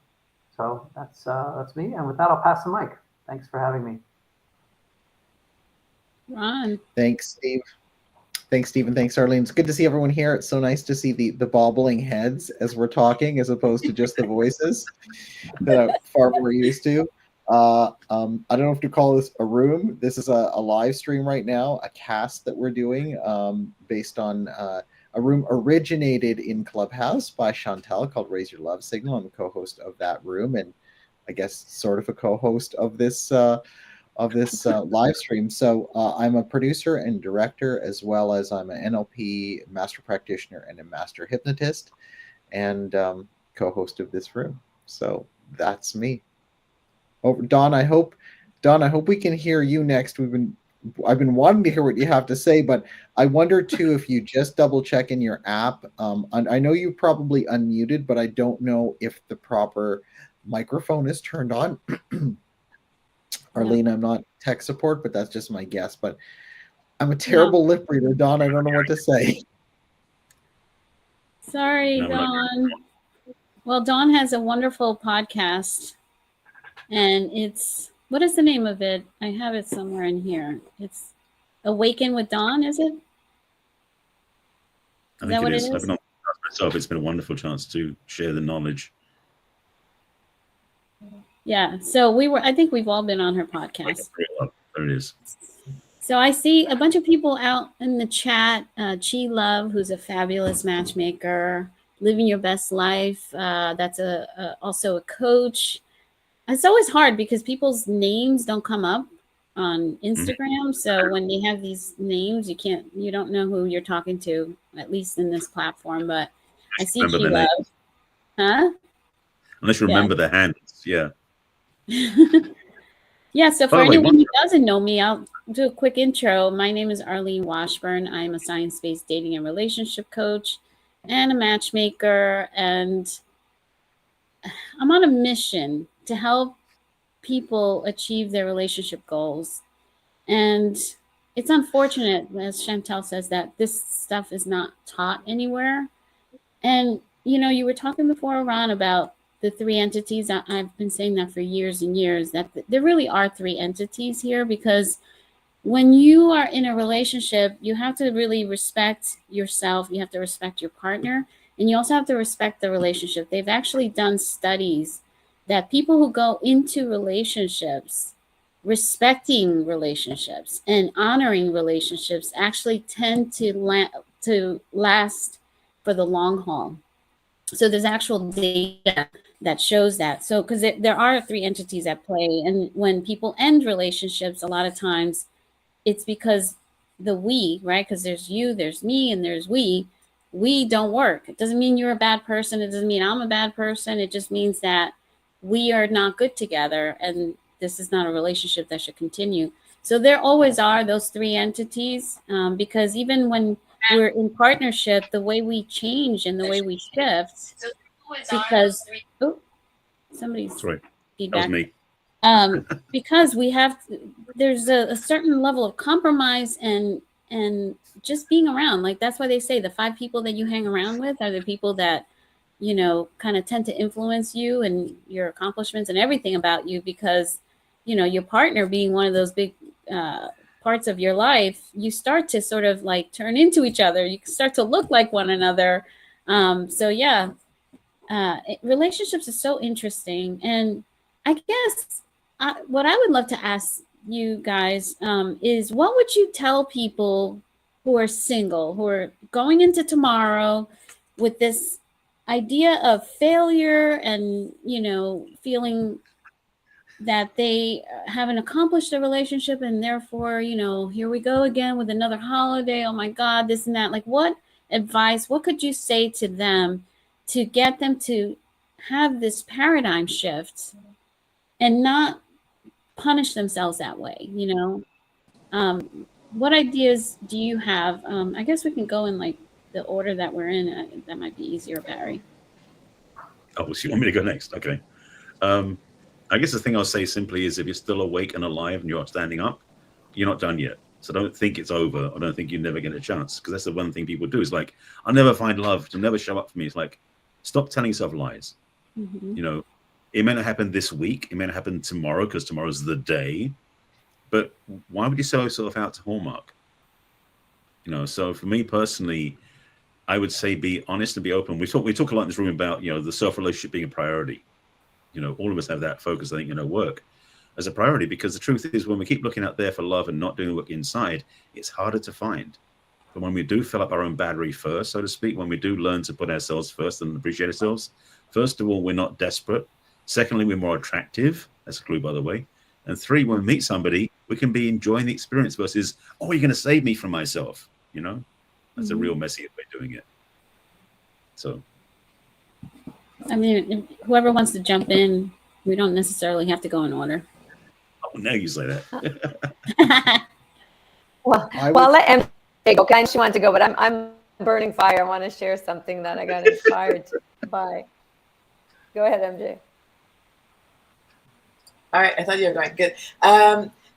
Speaker 5: So that's me. And with that, I'll pass the mic. Thanks for having me.
Speaker 1: Ron.
Speaker 6: Thanks, Steve. Thanks, Steve, and thanks, Arlene. It's good to see everyone here. It's so nice to see the bobbling heads as we're talking, as opposed to just the voices that I'm far more used to. I don't know if to call this a room. This is a live stream right now, a cast that we're doing based on a room originated in Clubhouse by Chantal called Raise Your Love Signal. I'm the co-host of that room, and I guess sort of a co-host of this live stream. So I'm a producer and director, as well as I'm an NLP master practitioner and a master hypnotist, and co-host of this room. So that's me. Oh, Don, I hope we can hear you next. I've been wanting to hear what you have to say, but I wonder too if you just double check in your app. I know you probably unmuted, but I don't know if the proper microphone is turned on. Arlene, I'm not tech support, but that's just my guess. But I'm a terrible lip reader, Don. I don't know what to say.
Speaker 1: Sorry, Dawn. Well, Dawn has a wonderful podcast, and what is the name of it? I have it somewhere in here. It's Awaken with Dawn, is it?
Speaker 3: I
Speaker 1: Is
Speaker 3: think
Speaker 1: that what
Speaker 3: it
Speaker 1: it
Speaker 3: is. I've
Speaker 1: is?
Speaker 3: been on the podcast myself. It's been a wonderful chance to share the knowledge.
Speaker 1: Yeah. So I think we've all been on her podcast.
Speaker 3: There it is.
Speaker 1: So I see a bunch of people out in the chat. Chi Love, who's a fabulous matchmaker, living your best life. That's also a coach. It's always hard because people's names don't come up on Instagram. So when they have these names, you don't know who you're talking to, at least in this platform. But I see
Speaker 3: Remember
Speaker 1: Chi
Speaker 3: the
Speaker 1: Love.
Speaker 3: names.
Speaker 1: Huh?
Speaker 3: Unless you
Speaker 1: Yeah.
Speaker 3: remember the hands. Yeah.
Speaker 1: Yeah, so
Speaker 3: By
Speaker 1: for
Speaker 3: the way,
Speaker 1: anyone who doesn't know me, I'll do a quick intro. My name is Arlene Washburn. I'm a science-based dating and relationship coach and a matchmaker, and I'm on a mission to help people achieve their relationship goals. And it's unfortunate, as Chantel says, that this stuff is not taught anywhere. And, you were talking before, Ron, about the three entities. I've been saying that for years and years, that there really are three entities here, because when you are in a relationship, you have to really respect yourself. You have to respect your partner, and you also have to respect the relationship. They've actually done studies that people who go into relationships, respecting relationships and honoring relationships, actually tend to last for the long haul. So there's actual data that shows that. So because there are three entities at play, and when people end relationships, a lot of times it's because the we, right? Because there's you, there's me, and there's we don't work. It doesn't mean you're a bad person. It doesn't mean I'm a bad person. It just means that we are not good together, and this is not a relationship that should continue. So there always are those three entities, because even when we're in partnership, the way we change and the way we shift, because somebody's
Speaker 3: Sorry, that was
Speaker 1: feedback.
Speaker 3: me.
Speaker 1: Because there's a certain level of compromise and just being around. Like, that's why they say the 5 people that you hang around with are the people that kind of tend to influence you and your accomplishments and everything about you, because your partner being one of those big parts of your life, you start to sort of like turn into each other. You start to look like one another. So yeah, relationships is so interesting. And I guess what I would love to ask you guys is, what would you tell people who are single, who are going into tomorrow with this idea of failure and, feeling that they haven't accomplished a relationship, and therefore, here we go again with another holiday. Oh my God, this and that. Like, what could you say to them to get them to have this paradigm shift and not punish themselves that way? What ideas do you have? I guess we can go in like the order that we're in. That might be easier, Barry.
Speaker 3: Oh, so you want me to go next? Okay. I guess the thing I'll say simply is, if you're still awake and alive and you're standing up, you're not done yet. So don't think it's over. I don't think you never get a chance, because that's the one thing people do. Is like, I'll never find love. It'll never show up for me. It's like, stop telling yourself lies.
Speaker 1: Mm-hmm.
Speaker 3: It may not happen this week. It may not happen tomorrow, because tomorrow's the day. But why would you sell yourself out to Hallmark? So for me personally, I would say be honest and be open. We talk a lot in this room about, the self-relationship being a priority. All of us have that focus, I think, work as a priority, because the truth is, when we keep looking out there for love and not doing the work inside, it's harder to find. But when we do fill up our own battery first, so to speak, when we do learn to put ourselves first and appreciate ourselves, first of all, we're not desperate. Secondly, we're more attractive. That's a clue, by the way. And 3, when we meet somebody, we can be enjoying the experience versus, oh, you're going to save me from myself. That's a real messy way of doing it. So,
Speaker 1: I mean, whoever wants to jump in, we don't necessarily have to go in order.
Speaker 3: oh, now you say that.
Speaker 2: Well, I'll let MJ go. Kind, she wanted to go, but I'm burning fire. I want to share something that I got inspired by. Go ahead, MJ.
Speaker 4: All right, I thought you were going good.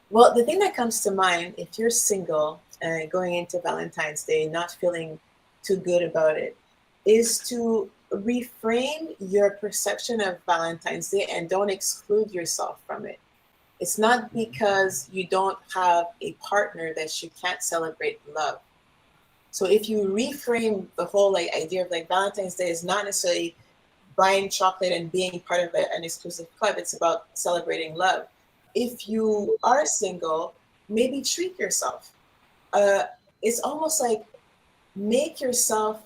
Speaker 4: Well, the thing that comes to mind, if you're single and going into Valentine's Day, not feeling too good about it, is to reframe your perception of Valentine's Day and don't exclude yourself from it. It's not because you don't have a partner that you can't celebrate love. So if you reframe the whole like idea of like Valentine's Day is not necessarily buying chocolate and being part of an exclusive club, it's about celebrating love. If you are single, maybe treat yourself. It's almost like make yourself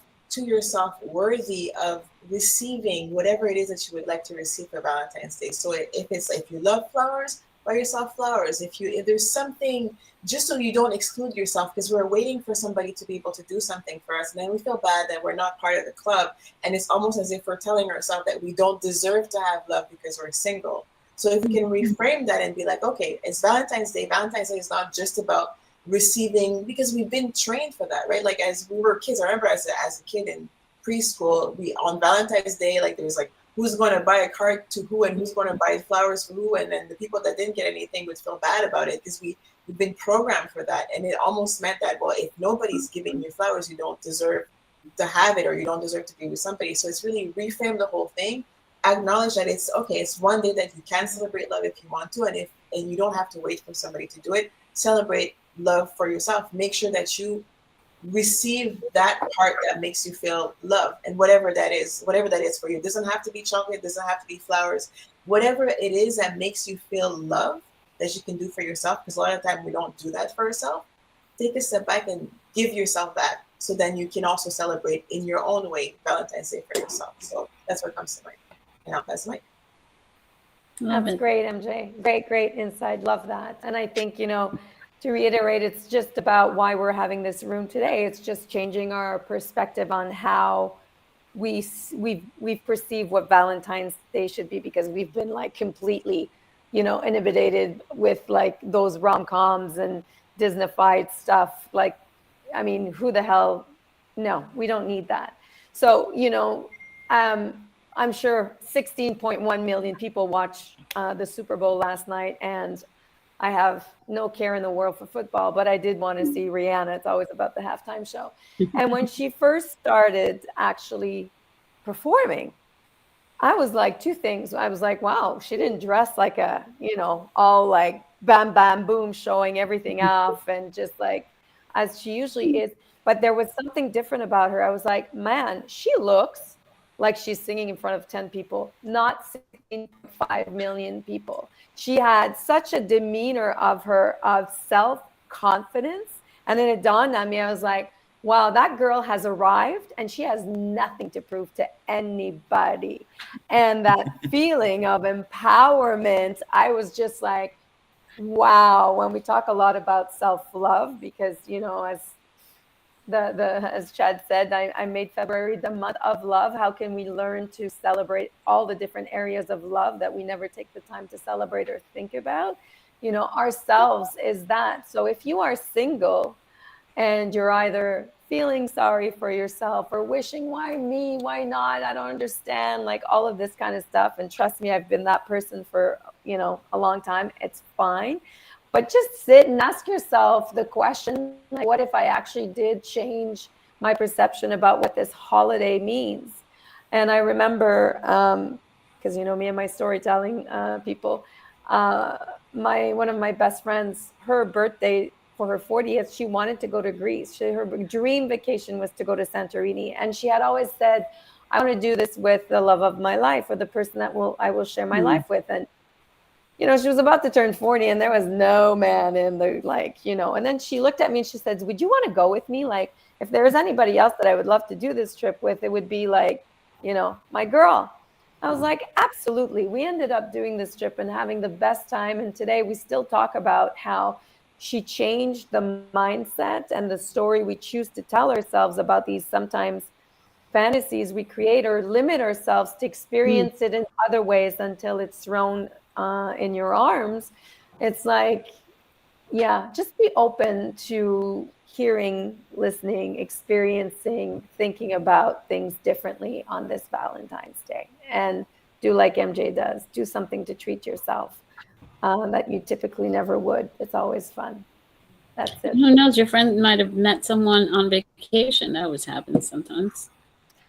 Speaker 4: worthy of receiving whatever it is that you would like to receive for Valentine's Day. So if you love flowers, buy yourself flowers. If there's something, just so you don't exclude yourself, because we're waiting for somebody to be able to do something for us, and then we feel bad that we're not part of the club, and it's almost as if we're telling ourselves that we don't deserve to have love because we're single. So if we can reframe that and be like, okay, it's Valentine's Day. Valentine's Day is not just about receiving, because we've been trained for that, right? Like as we were kids, I remember as a kid in preschool, we on Valentine's Day, like there was like who's going to buy a card to who and who's going to buy flowers for who, and then the people that didn't get anything would feel bad about it because we've been programmed for that, and it almost meant that, well, if nobody's giving you flowers, you don't deserve to have it, or you don't deserve to be with somebody. So it's really reframe the whole thing, acknowledge that it's okay, it's one day that you can celebrate love if you want to, and you don't have to wait for somebody to do it. Celebrate love for yourself. Make sure that you receive that part that makes you feel love, and whatever that is for you. It doesn't have to be chocolate, it doesn't have to be flowers, whatever it is that makes you feel love that you can do for yourself, because a lot of the time we don't do that for ourselves. Take a step back and give yourself that, so then you can also celebrate in your own way Valentine's Day for yourself. So that's what comes to mind. And I'll pass the mic.
Speaker 2: That's great, MJ. Great insight. Love that. And I think, to reiterate, it's just about why we're having this room today. It's just changing our perspective on how we perceive what Valentine's Day should be, because we've been like completely, inhibited with like those rom-coms and Disney-fied stuff. Like, I mean, who the hell? No, we don't need that. So, I'm sure 16.1 million people watched the Super Bowl last night, and I have no care in the world for football, but I did want to see Rihanna. It's always about the halftime show. And when she first started actually performing, I was like, two things. I was like, wow, she didn't dress like a, all like bam, bam, boom, showing everything off and just like as she usually is. But there was something different about her. I was like, man, she looks like she's singing in front of 10 people, not 16.5 million people. She had such a demeanor of self-confidence. And then it dawned on me, I was like, wow, that girl has arrived and she has nothing to prove to anybody. And that feeling of empowerment, I was just like, wow. When we talk a lot about self-love, because, as Chad said, I made February the month of love. How can we learn to celebrate all the different areas of love that we never take the time to celebrate or think about? Ourselves is that. So if you are single and you're either feeling sorry for yourself or wishing, why me, why not, I don't understand, like all of this kind of stuff. And trust me, I've been that person for, a long time. It's fine. But just sit and ask yourself the question, like, what if I actually did change my perception about what this holiday means? And I remember, because me and my storytelling people, one of my best friends, her birthday for her 40th, she wanted to go to Greece. Her dream vacation was to go to Santorini. And she had always said, I want to do this with the love of my life, or the person that I will share my life with. And she was about to turn 40 and there was no man in the, and then she looked at me and she said, would you want to go with me? Like, if there was anybody else that I would love to do this trip with, it would be like, my girl. I was like, absolutely. We ended up doing this trip and having the best time. And today we still talk about how she changed the mindset and the story we choose to tell ourselves about these sometimes fantasies we create, or limit ourselves to experience it in other ways until it's thrown in your arms. It's like, just be open to hearing, listening, experiencing, thinking about things differently on this Valentine's Day. And do like MJ does, do something to treat yourself that you typically never would. It's always fun. That's it.
Speaker 1: Who knows? Your friend might have met someone on vacation. That always happens sometimes.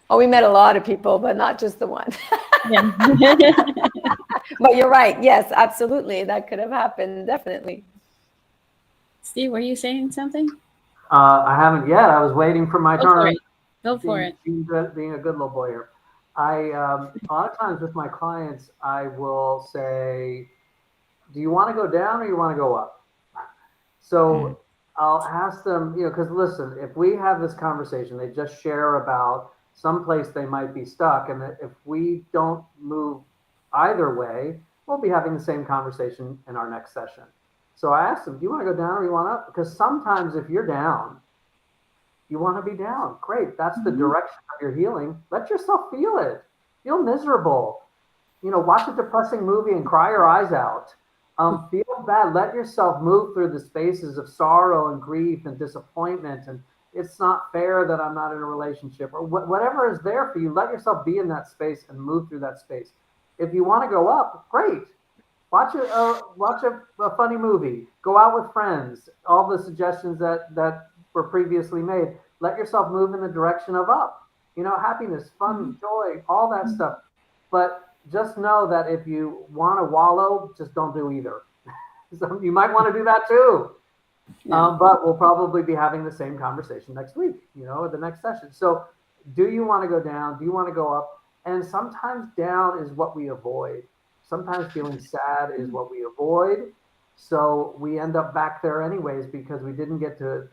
Speaker 2: Oh, we met a lot of people, but not just the one.
Speaker 1: Yeah.
Speaker 2: But you're right. Yes, absolutely. That could have happened. Definitely.
Speaker 1: Steve, were you saying something?
Speaker 5: I haven't yet. I was waiting for my
Speaker 1: Go for
Speaker 5: turn.
Speaker 1: it. Go for it.
Speaker 5: Being a good little boy here. A lot of times with my clients, I will say, do you want to go down or you want to go up? So I'll ask them, because listen, if we have this conversation, they just share about some place they might be stuck. And if we don't move either way, we'll be having the same conversation in our next session. So I asked them, do you want to go down or you want up? Because sometimes if you're down, you want to be down. Great. That's the direction of your healing. Let yourself feel it. Feel miserable. Watch a depressing movie and cry your eyes out. Feel bad. Let yourself move through the spaces of sorrow and grief and disappointment. And it's not fair that I'm not in a relationship or whatever is there for you. Let yourself be in that space and move through that space. If you want to go up, great. Watch a funny movie. Go out with friends. All the suggestions that were previously made. Let yourself move in the direction of up. Happiness, fun, joy, all that stuff. But just know that if you want to wallow, just don't do either. So you might want to do that too. But we'll probably be having the same conversation next week, at the next session. So do you want to go down? Do you want to go up? And sometimes down is what we avoid. Sometimes feeling sad is what we avoid. So we end up back there anyways because we didn't get to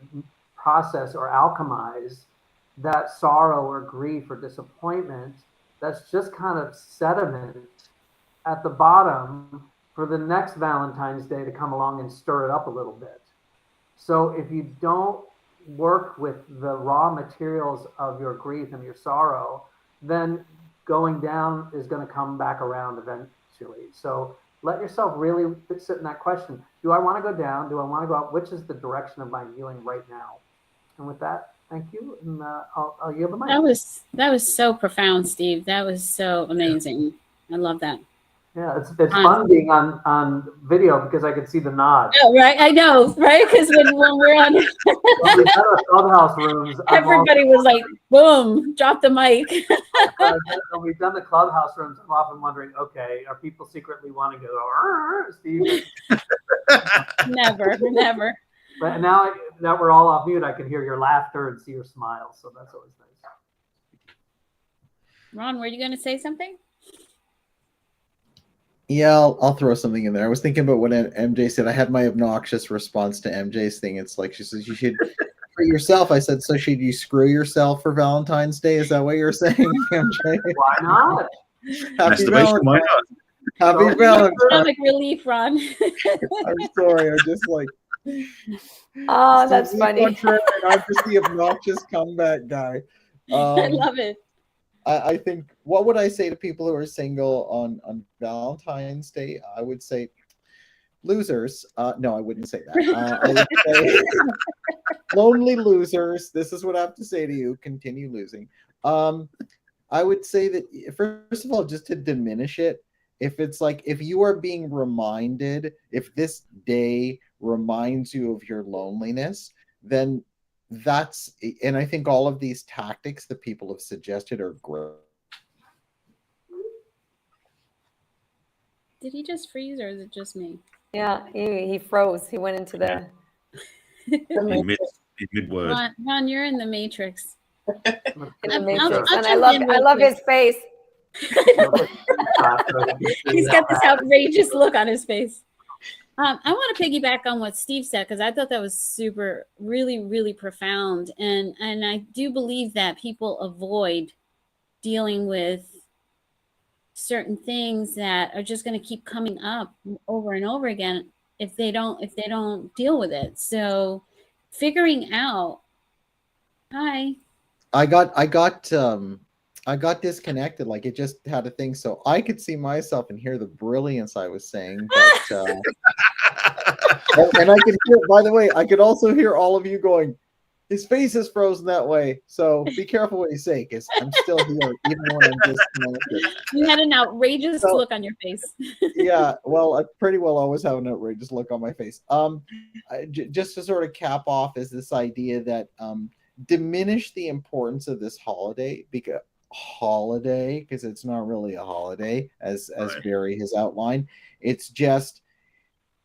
Speaker 5: process or alchemize that sorrow or grief or disappointment. That's just kind of sediment at the bottom for the next Valentine's Day to come along and stir it up a little bit. So if you don't work with the raw materials of your grief and your sorrow, then going down is going to come back around eventually. So let yourself really sit in that question. Do I want to go down? Do I want to go up? Which is the direction of my healing right now? And with that, thank you. And I'll yield the mic.
Speaker 1: That was so profound, Steve. That was so amazing. I love that.
Speaker 5: Yeah, it's fun being on video because I could see the nod.
Speaker 1: Oh, right. I know, right? Because when we're on
Speaker 5: When we've done our clubhouse rooms,
Speaker 1: everybody was like, boom, drop the mic.
Speaker 5: when we've done the clubhouse rooms, I'm often wondering, okay, are people secretly wanting to go, Steve?
Speaker 1: Never.
Speaker 5: But now that we're all off mute, I can hear your laughter and see your smile. So that's always nice.
Speaker 1: Ron, were you going to say something?
Speaker 6: Yeah, I'll throw something in there. I was thinking about what MJ said. I had my obnoxious response to MJ's thing. It's like she says you should for yourself. I said, so should you screw yourself for Valentine's Day? Is that what you're saying, MJ?
Speaker 5: Why not?
Speaker 6: Happy Valentine. Happy Valentine.
Speaker 1: Comic relief, Ron.
Speaker 6: I'm sorry. I'm just like.
Speaker 2: Oh, that's funny.
Speaker 6: I'm just the obnoxious comeback guy.
Speaker 1: I love it.
Speaker 6: I think, what would I say to people who are single on Valentine's Day? I would say, losers. No, I wouldn't say that. I would say, lonely losers. This is what I have to say to you. Continue losing. I would say that, first of all, just to diminish it, if it's like, if you are being reminded, if this day reminds you of your loneliness, then that's, and I think all of these tactics that people have suggested are great.
Speaker 1: Did he just freeze or is it just me?
Speaker 2: Yeah, he froze. He went into the.
Speaker 3: In mid-word.
Speaker 1: Ron, you're in the Matrix.
Speaker 2: In the Matrix.
Speaker 1: I'll
Speaker 2: And
Speaker 1: jump in
Speaker 2: I
Speaker 1: real
Speaker 2: love
Speaker 1: quick.
Speaker 2: his face.
Speaker 1: He's got this outrageous look on his face. I want to piggyback on what Steve said because I thought that was really, really profound. And I do believe that people avoid dealing with certain things that are just going to keep coming up over and over again if they don't deal with it. So figuring out,
Speaker 6: I got disconnected. Like, it just had a thing, so I could see myself and hear the brilliance I was saying. But and I could hear, by the way, I could also hear all of you going, his face is frozen that way. So be careful what you say, because I'm still here, even when I'm disconnected.
Speaker 1: You had an outrageous look on your face.
Speaker 6: Yeah, well, I pretty well always have an outrageous look on my face. Just to sort of cap off is this idea that diminish the importance of this holiday, because it's not really a holiday, as Barry has outlined. It's just,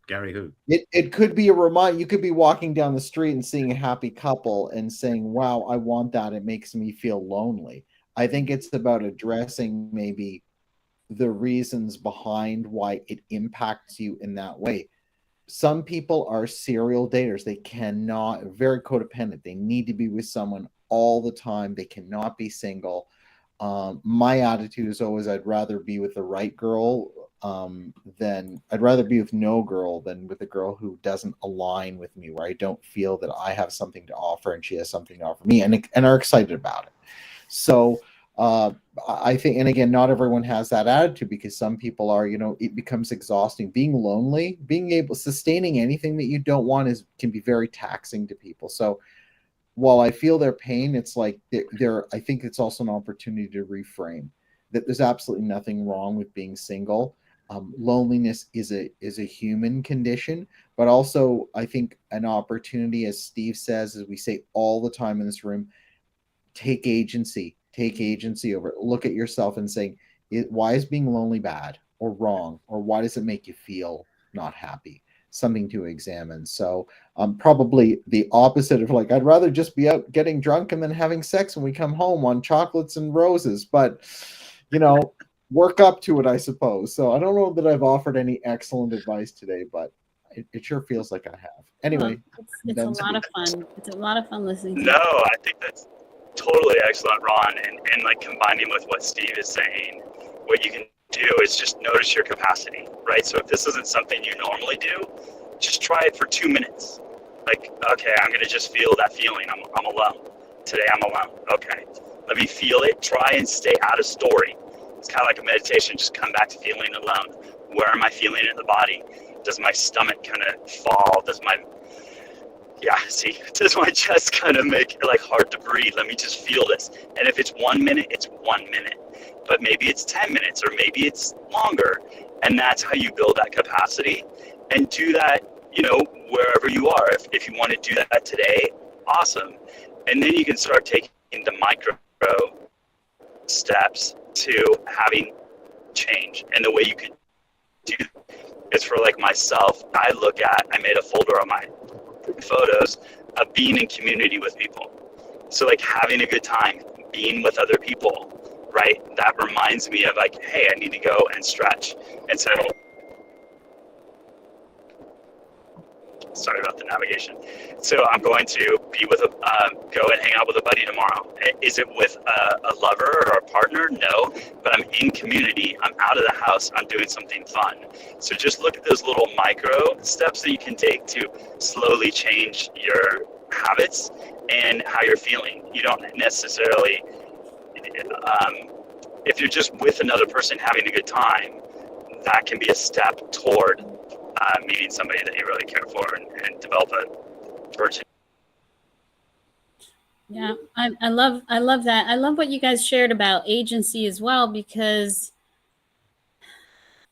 Speaker 3: Gary who?
Speaker 6: It could be a reminder. You could be walking down the street and seeing a happy couple and saying, wow, I want that. It makes me feel lonely. I think it's about addressing maybe the reasons behind why it impacts you in that way. Some people are serial daters. They cannot, very codependent. They need to be with someone all the time. They cannot be single. My attitude is always I'd rather be with the right girl than I'd rather be with no girl than with a girl who doesn't align with me, where I don't feel that I have something to offer and she has something to offer me and are excited about it. So I think, and again, not everyone has that attitude, because some people are, it becomes exhausting. Being lonely, sustaining anything that you don't want can be very taxing to people. So while I feel their pain, it's like I think it's also an opportunity to reframe that there's absolutely nothing wrong with being single. Loneliness is a human condition, but also I think an opportunity, as Steve says, as we say all the time in this room, take agency over it. Look at yourself and saying, why is being lonely bad or wrong, or why does it make you feel not happy? Something to examine. So probably the opposite of I'd rather just be out getting drunk and then having sex when we come home on chocolates and roses, but work up to it, I suppose. So I don't know that I've offered any excellent advice today, but it sure feels like I have. Anyway,
Speaker 1: it's a lot of fun. It's a lot of fun listening to
Speaker 8: No, I think that's totally excellent, Ron. And combining with what Steve is saying, what you can do is just notice your capacity, right? So if this isn't something you normally do, just try it for 2 minutes. Okay, I'm going to just feel that feeling. I'm alone. Today I'm alone. Okay, let me feel it. Try and stay out of story. It's kind of like a meditation. Just come back to feeling alone. Where am I feeling in the body? Does my stomach kind of fall? Does my chest kind of make it hard to breathe? Let me just feel this. And if it's 1 minute, it's 1 minute. But maybe it's 10 minutes, or maybe it's longer. And that's how you build that capacity. And do that, wherever you are. If you want to do that today, awesome. And then you can start taking the micro steps to having change. And the way you can do is for myself, I made a folder on my photos of being in community with people. So having a good time, being with other people, right? That reminds me of hey, I need to go and stretch. And so, sorry about the navigation. So I'm going to be with go and hang out with a buddy tomorrow. Is it with a lover or a partner? No, but I'm in community. I'm out of the house. I'm doing something fun. So just look at those little micro steps that you can take to slowly change your habits and how you're feeling. You don't necessarily, if you're just with another person having a good time, that can be a step toward meeting somebody that you really care for and develop a virgin.
Speaker 1: Yeah, I love that. I love what you guys shared about agency as well, because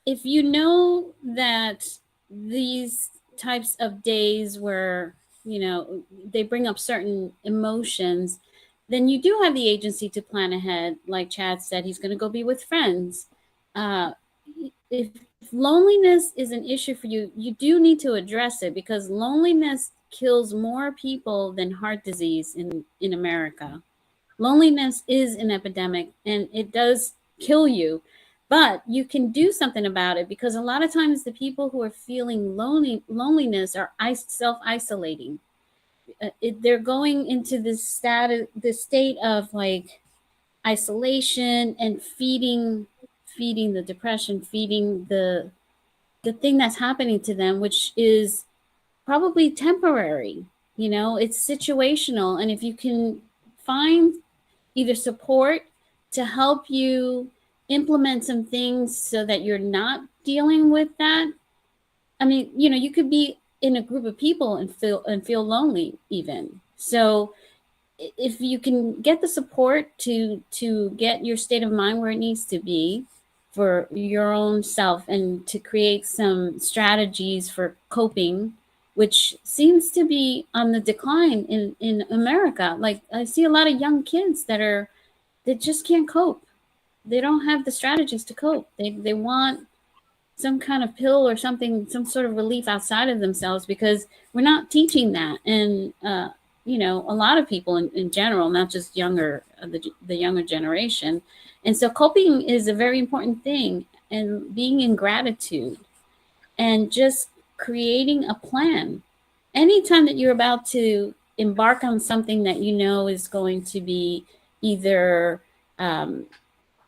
Speaker 1: if you know that these types of days where they bring up certain emotions, then you do have the agency to plan ahead. Like Chad said, he's going to go be with friends. If loneliness is an issue for you, you do need to address it, because loneliness kills more people than heart disease in America. Loneliness is an epidemic, and it does kill you, but you can do something about it, because a lot of times the people who are feeling loneliness are self-isolating. They're going into this state of isolation and feeding the depression, feeding the thing that's happening to them, which is probably temporary. It's situational. And if you can find either support to help you implement some things so that you're not dealing with that. I mean, you could be in a group of people and feel lonely even. So if you can get the support to get your state of mind where it needs to be for your own self, and to create some strategies for coping, which seems to be on the decline in America. I see a lot of young kids that just can't cope. They don't have the strategies to cope. They want some kind of pill or something, some sort of relief outside of themselves, because we're not teaching that. And, you know, a lot of people in general, not just the younger generation. And so coping is a very important thing, and being in gratitude and just creating a plan. Anytime that you're about to embark on something that you know is going to be either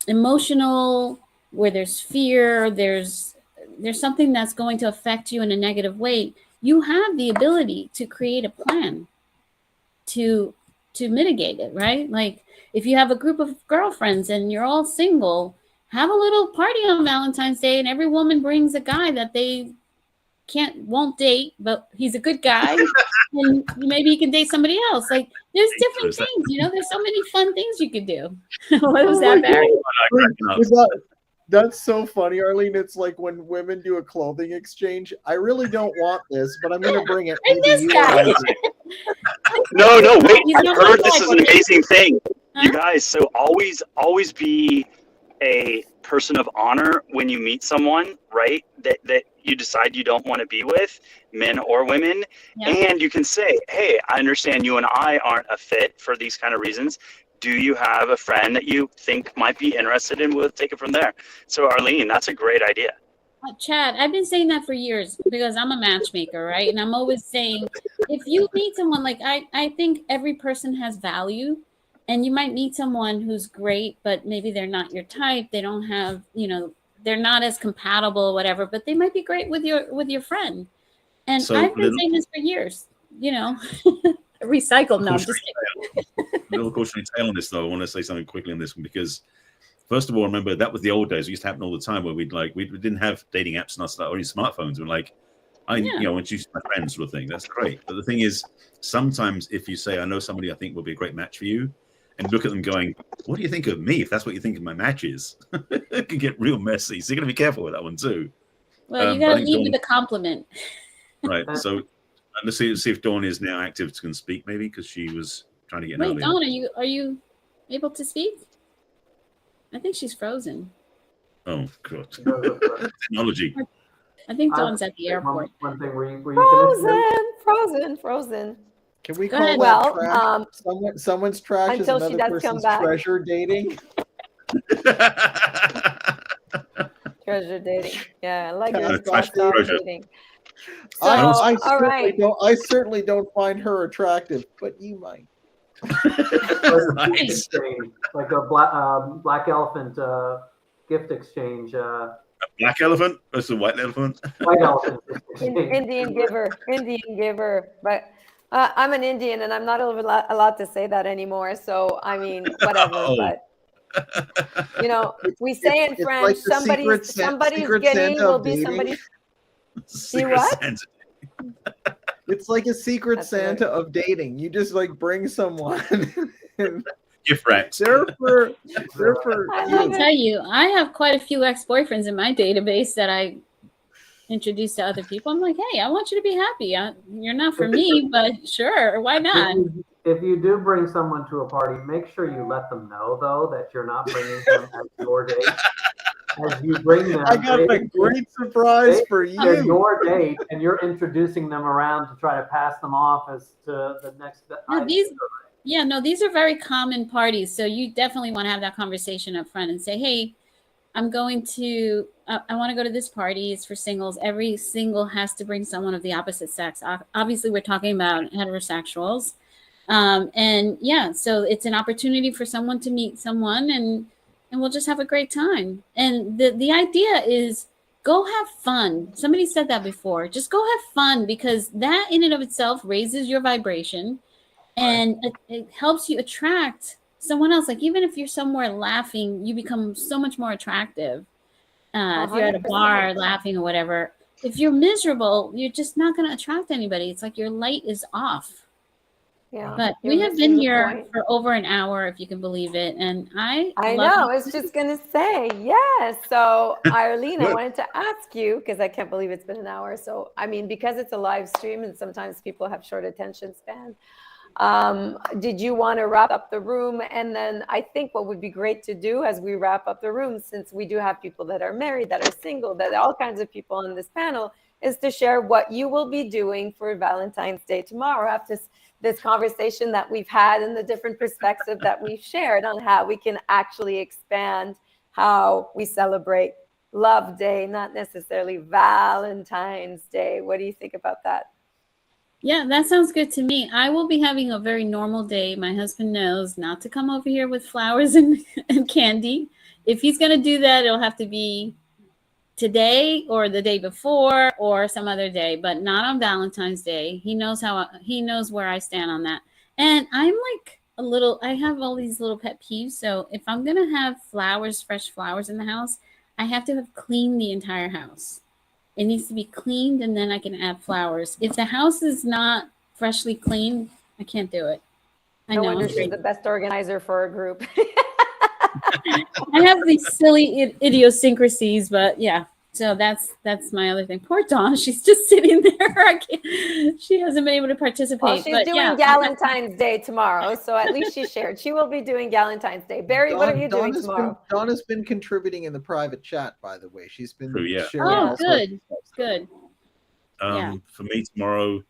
Speaker 1: emotional, where there's fear, there's something that's going to affect you in a negative way, you have the ability to create a plan to mitigate it, right? Like if you have a group of girlfriends and you're all single, have a little party on Valentine's Day, and every woman brings a guy that they won't date, but he's a good guy, and maybe you can date somebody else. Like there's different things, you know. There's so many fun things you could do. What was that, Barry?
Speaker 6: That's so funny, Arlene. It's like when women do a clothing exchange. I really don't want this, but I'm going to bring it.
Speaker 1: Bring this
Speaker 6: you
Speaker 1: guy.
Speaker 6: like
Speaker 8: No, wait.
Speaker 1: He's
Speaker 8: I
Speaker 1: not
Speaker 8: heard
Speaker 1: my
Speaker 8: this
Speaker 1: guy.
Speaker 8: is an amazing thing.
Speaker 1: Huh?
Speaker 8: You guys, so always be a person of honor when you meet someone, right? That you decide you don't want to be with, men or women.
Speaker 1: Yeah.
Speaker 8: And you can say, hey, I understand you and I aren't a fit for these kind of reasons. Do you have a friend that you think might be interested in? We'll take it from there. So Arlene, that's a great idea.
Speaker 1: Chad, I've been saying that for years because I'm a matchmaker, right? And I'm always saying, if you meet someone, like I think every person has value, and you might meet someone who's great, but maybe they're not your type. They don't have, you know, they're not as compatible or whatever, but they might be great with your friend. And
Speaker 3: So
Speaker 1: I've been saying this for years, you know. Recycled. No, I'm just kidding.
Speaker 3: Little cautionary tale on this, though. I want to say something quickly on this one, because first of all, remember that was the old days. It used to happen all the time where we didn't have dating apps and stuff, or any smartphones. We're like, you know, introduce my friends, sort of thing. That's great. But the thing is, sometimes if you say, I know somebody I think will be a great match for you, and look at them going, what do you think of me? If that's what you think of my match is, it can get real messy. So you got to be careful with that one too.
Speaker 1: Well, you got to leave with a compliment.
Speaker 3: Right. So let's see if Dawn is now active, can speak maybe, because she was trying to get.
Speaker 1: Wait, Dawn, are you able to speak? I think she's frozen.
Speaker 3: Oh God! Technology.
Speaker 1: I think Dawn's at the airport.
Speaker 5: One thing, were you
Speaker 2: frozen.
Speaker 6: Can we
Speaker 1: Go
Speaker 6: call
Speaker 1: ahead.
Speaker 6: that trash? Someone's trash is
Speaker 2: until she
Speaker 6: another
Speaker 2: does come
Speaker 6: person's
Speaker 2: back.
Speaker 6: treasure dating?
Speaker 2: Treasure dating. Yeah, I like your
Speaker 3: trash
Speaker 2: style
Speaker 3: treasure.
Speaker 2: dating. So,
Speaker 6: I certainly don't find her attractive, but you might.
Speaker 3: Right.
Speaker 5: exchange, like a black elephant gift exchange.
Speaker 3: Black elephant versus a white elephant.
Speaker 5: White elephant.
Speaker 2: Indian giver. But I'm an Indian, and I'm not allowed to say that anymore. So I mean, whatever.
Speaker 3: Oh.
Speaker 2: But you know, we say in French,
Speaker 6: like
Speaker 2: somebody's
Speaker 6: Secret
Speaker 2: getting
Speaker 6: Santa
Speaker 2: will
Speaker 6: of
Speaker 2: be
Speaker 6: dating.
Speaker 2: somebody's.
Speaker 3: Secret
Speaker 2: what?
Speaker 3: Santa.
Speaker 6: It's like a secret
Speaker 2: That's
Speaker 6: Santa of dating. You just like bring someone. And
Speaker 3: Gift wraps.
Speaker 6: they're for
Speaker 2: I
Speaker 1: I'll
Speaker 2: love
Speaker 1: tell you, I have quite a few ex-boyfriends in my database that I introduced to other people. I'm like, hey, I want you to be happy. You're not for me, but sure, why not?
Speaker 5: If you do bring someone to a party, make sure you let them know, though, that you're not bringing them as your date. As you bring them,
Speaker 6: I got a great surprise for
Speaker 5: they're
Speaker 6: you.
Speaker 5: your date, and you're introducing them around to try to pass them off as to the next.
Speaker 1: These are very common parties. So you definitely want to have that conversation up front and say, hey, I'm going to, I want to go to this party. It's for singles. Every single has to bring someone of the opposite sex. Obviously, we're talking about heterosexuals. So it's an opportunity for someone to meet someone, and we'll just have a great time. And the idea is go have fun. Somebody said that before. Just go have fun, because that in and of itself raises your vibration, and it helps you attract someone else. Like even if you're somewhere laughing, you become so much more attractive. If you're at a bar laughing or whatever, if you're miserable, you're just not going to attract anybody. It's like your light is off.
Speaker 2: Yeah,
Speaker 1: but we have been here for over an hour, if you can believe it. And I
Speaker 2: know. I was just going to say, yes. So Arlene, I wanted to ask you, because I can't believe it's been an hour. So, I mean, because it's a live stream and sometimes people have short attention span, Did you want to wrap up the room? And then I think what would be great to do as we wrap up the room, since we do have people that are married, that are single, that all kinds of people on this panel, is to share what you will be doing for Valentine's Day tomorrow after this conversation that we've had and the different perspectives that we've shared on how we can actually expand how we celebrate Love Day, not necessarily Valentine's Day. What do you think about that?
Speaker 1: Yeah, that sounds good to me. I will be having a very normal day. My husband knows not to come over here with flowers and candy. If he's going to do that, it'll have to be today or the day before or some other day, but not on Valentine's Day. He knows where I stand on that. And I'm like I have all these little pet peeves. So if I'm going to have flowers, fresh flowers in the house, I have to have cleaned the entire house. It needs to be cleaned and then I can add flowers. If the house is not freshly cleaned, I can't do it.
Speaker 2: No wonder she's the best organizer for a group.
Speaker 1: I have these silly idiosyncrasies, but yeah. So that's my other thing. Poor Dawn, she's just sitting there. She hasn't been able to participate.
Speaker 2: Well, she's doing Galentine's Day tomorrow, so at least she shared. She will be doing Galentine's Day. Barry, what are you doing tomorrow?
Speaker 6: Dawn has been contributing in the private chat, by the way. She's been sharing.
Speaker 1: Oh, good.
Speaker 3: For me tomorrow,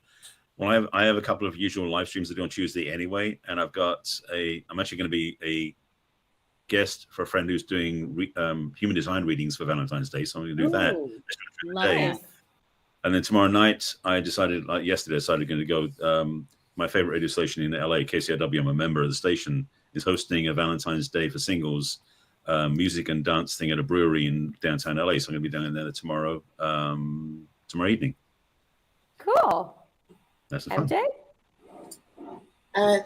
Speaker 3: well, I have a couple of usual live streams to do on Tuesday anyway, and I'm actually going to be a guest for a friend who's doing human design readings for Valentine's Day, so I'm going to do that. And then tomorrow night, yesterday I decided going to go. My favorite radio station in LA, KCRW, I'm a member of the station, is hosting a Valentine's Day for singles music and dance thing at a brewery in downtown LA. So I'm going to be down there tomorrow evening.
Speaker 2: Cool.
Speaker 3: That's the fun.
Speaker 2: MJ?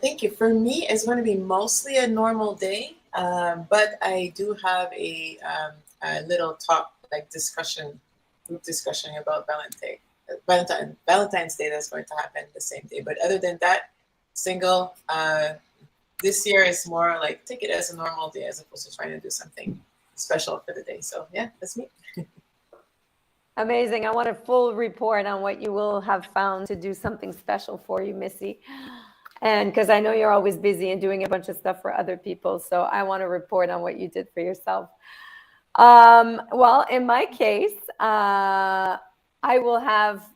Speaker 4: Thank you. For me, it's going to be mostly a normal day, but I do have a little talk, like group discussion about Valentine's Day that's going to happen the same day. But other than that, single. This year is more like take it as a normal day as opposed to trying to do something special for the day. So yeah, that's me.
Speaker 2: Amazing. I want a full report on what you will have found to do something special for you, Missy. And because I know you're always busy and doing a bunch of stuff for other people. So I want to report on what you did for yourself. Well, in my case, I will have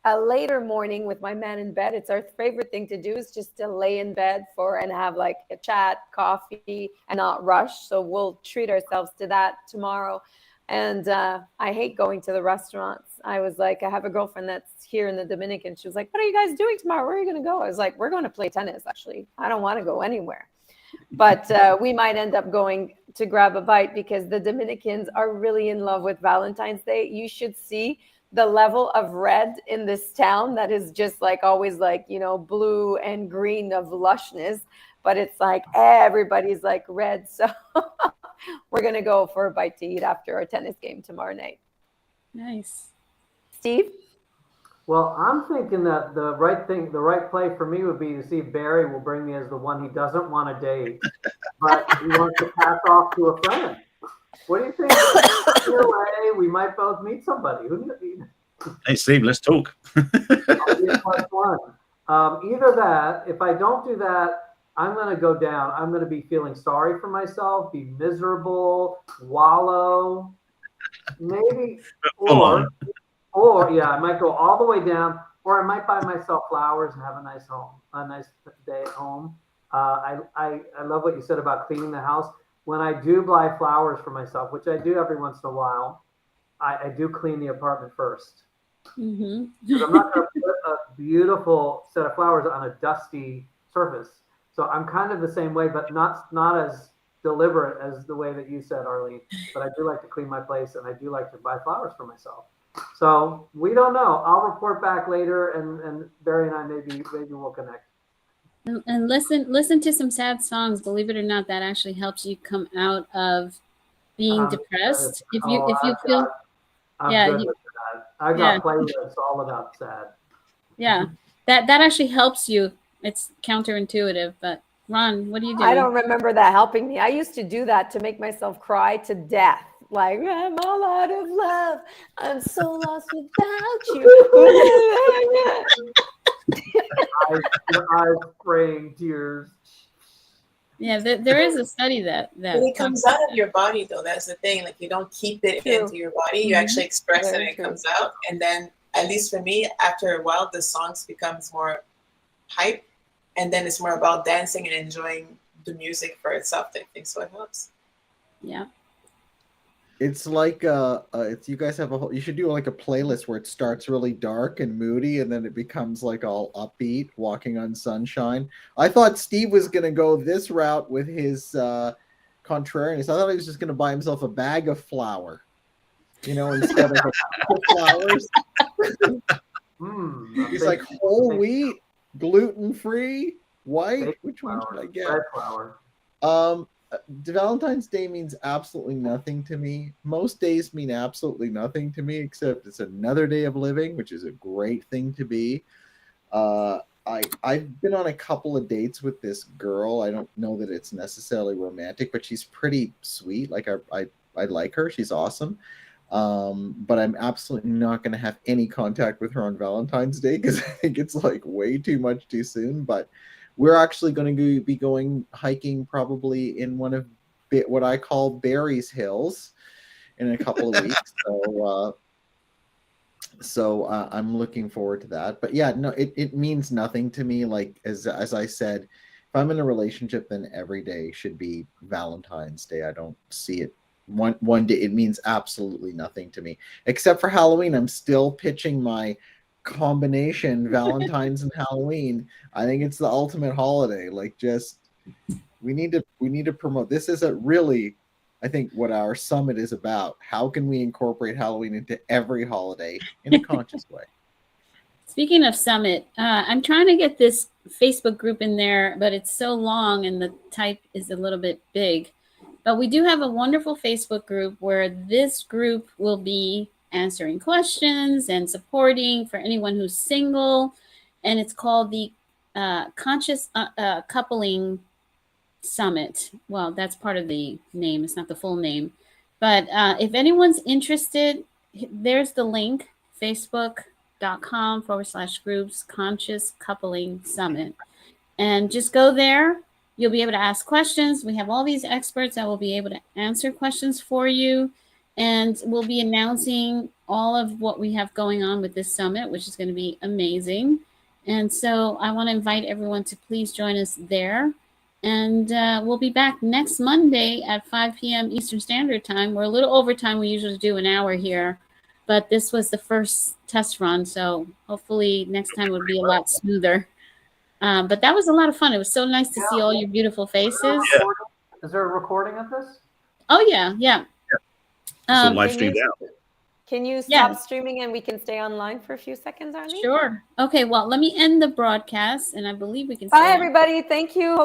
Speaker 2: a later morning with my man in bed. It's our favorite thing to do is just to lay in bed and have like a chat, coffee, and not rush. So we'll treat ourselves to that tomorrow. And I hate going to the restaurants. I was like, I have a girlfriend that's here in the Dominican. She was like, what are you guys doing tomorrow? Where are you going to go? I was like, we're going to play tennis, actually. I don't want to go anywhere. But we might end up going to grab a bite because the Dominicans are really in love with Valentine's Day. You should see the level of red in this town that is just like always like, blue and green of lushness. But it's like everybody's like red. So we're going to go for a bite to eat after our tennis game tomorrow night.
Speaker 1: Nice.
Speaker 2: Steve?
Speaker 5: Well, I'm thinking that the right play for me would be to see if Barry will bring me as the one he doesn't want to date, but he wants to pass off to a friend. What do you think? Either way, we might both meet somebody.
Speaker 3: Hey, Steve, let's talk.
Speaker 5: Either that, if I don't do that, I'm going to go down. I'm going to be feeling sorry for myself, be miserable, wallow, maybe, or I might go all the way down, or I might buy myself flowers and have a nice day at home. I love what you said about cleaning the house. When I do buy flowers for myself, which I do every once in a while, I do clean the apartment first.
Speaker 1: Mm-hmm.
Speaker 5: Because I'm not going to put a beautiful set of flowers on a dusty surface. So I'm kind of the same way, but not as deliberate as the way that you said, Arlene. But I do like to clean my place, and I do like to buy flowers for myself. So we don't know. I'll report back later, and Barry and I maybe we'll connect.
Speaker 1: And listen to some sad songs. Believe it or not, that actually helps you come out of being depressed. If you feel,
Speaker 5: I got playlists all about sad.
Speaker 1: Yeah, that actually helps you. It's counterintuitive, but Ron, what do you do?
Speaker 2: I don't remember that helping me. I used to do that to make myself cry to death. Like, I'm all out of love. I'm so lost without you.
Speaker 5: eyes spraying tears.
Speaker 1: Yeah, there is a study that
Speaker 4: But it
Speaker 1: talks
Speaker 4: comes
Speaker 1: about
Speaker 4: out of
Speaker 1: that.
Speaker 4: your body, though. That's the thing. Like, you don't keep it
Speaker 2: True.
Speaker 4: into your body. You
Speaker 1: Mhm.
Speaker 4: actually express it,
Speaker 2: Very
Speaker 4: and it
Speaker 2: true.
Speaker 4: comes out. And then, at least for me, after a while, the songs becomes more hype, and then it's more about dancing and enjoying the music for itself. I think so. It helps.
Speaker 1: Yeah.
Speaker 6: It's like it's you guys have a whole. You should do like a playlist where it starts really dark and moody, and then it becomes like all upbeat, "Walking on Sunshine." I thought Steve was gonna go this route with his contrarianness. I thought he was just gonna buy himself a bag of flour, instead of a pack of flowers. He's like whole wheat, gluten free, white. Which one should I get?
Speaker 5: Red flour.
Speaker 6: Valentine's Day means absolutely nothing to me. Most days mean absolutely nothing to me, except it's another day of living, which is a great thing to be. I've been on a couple of dates with this girl. I don't know that it's necessarily romantic, but she's pretty sweet. Like I like her. She's awesome. But I'm absolutely not going to have any contact with her on Valentine's Day because I think it's like way too much too soon. But we're actually going to be going hiking probably in one of what I call Barry's Hills in a couple of weeks. So I'm looking forward to that. But yeah, no, it means nothing to me. Like as I said, if I'm in a relationship, then every day should be Valentine's Day. I don't see it one day. It means absolutely nothing to me, except for Halloween. I'm still pitching my combination Valentine's and Halloween. I think it's the ultimate holiday. Like, just we need to promote. This isn't really, I think, what our summit is about. How can we incorporate Halloween into every holiday in a conscious way?
Speaker 1: Speaking of summit, I'm trying to get this Facebook group in there, but it's so long and the type is a little bit big. But we do have a wonderful Facebook group where this group will be answering questions and supporting for anyone who's single. And it's called the Conscious Coupling Summit. Well, that's part of the name. It's not the full name. But if anyone's interested, there's the link, facebook.com/groups Conscious Coupling Summit. And just go there. You'll be able to ask questions. We have all these experts that will be able to answer questions for you. And we'll be announcing all of what we have going on with this summit, which is going to be amazing. And so I want to invite everyone to please join us there. And we'll be back next Monday at 5 p.m. Eastern Standard Time. We're a little over time. We usually do an hour here. But this was the first test run. So hopefully next time will be a lot smoother. But that was a lot of fun. It was so nice to see all your beautiful faces.
Speaker 3: Yeah.
Speaker 5: Is there a recording of this?
Speaker 1: Oh, yeah.
Speaker 3: So live streamed out.
Speaker 2: Can you stop streaming and we can stay online for a few seconds, Arlene?
Speaker 1: Sure. Okay, well, let me end the broadcast, and I believe we can
Speaker 2: Bye,
Speaker 1: stay on.
Speaker 2: everybody. Thank you. Hope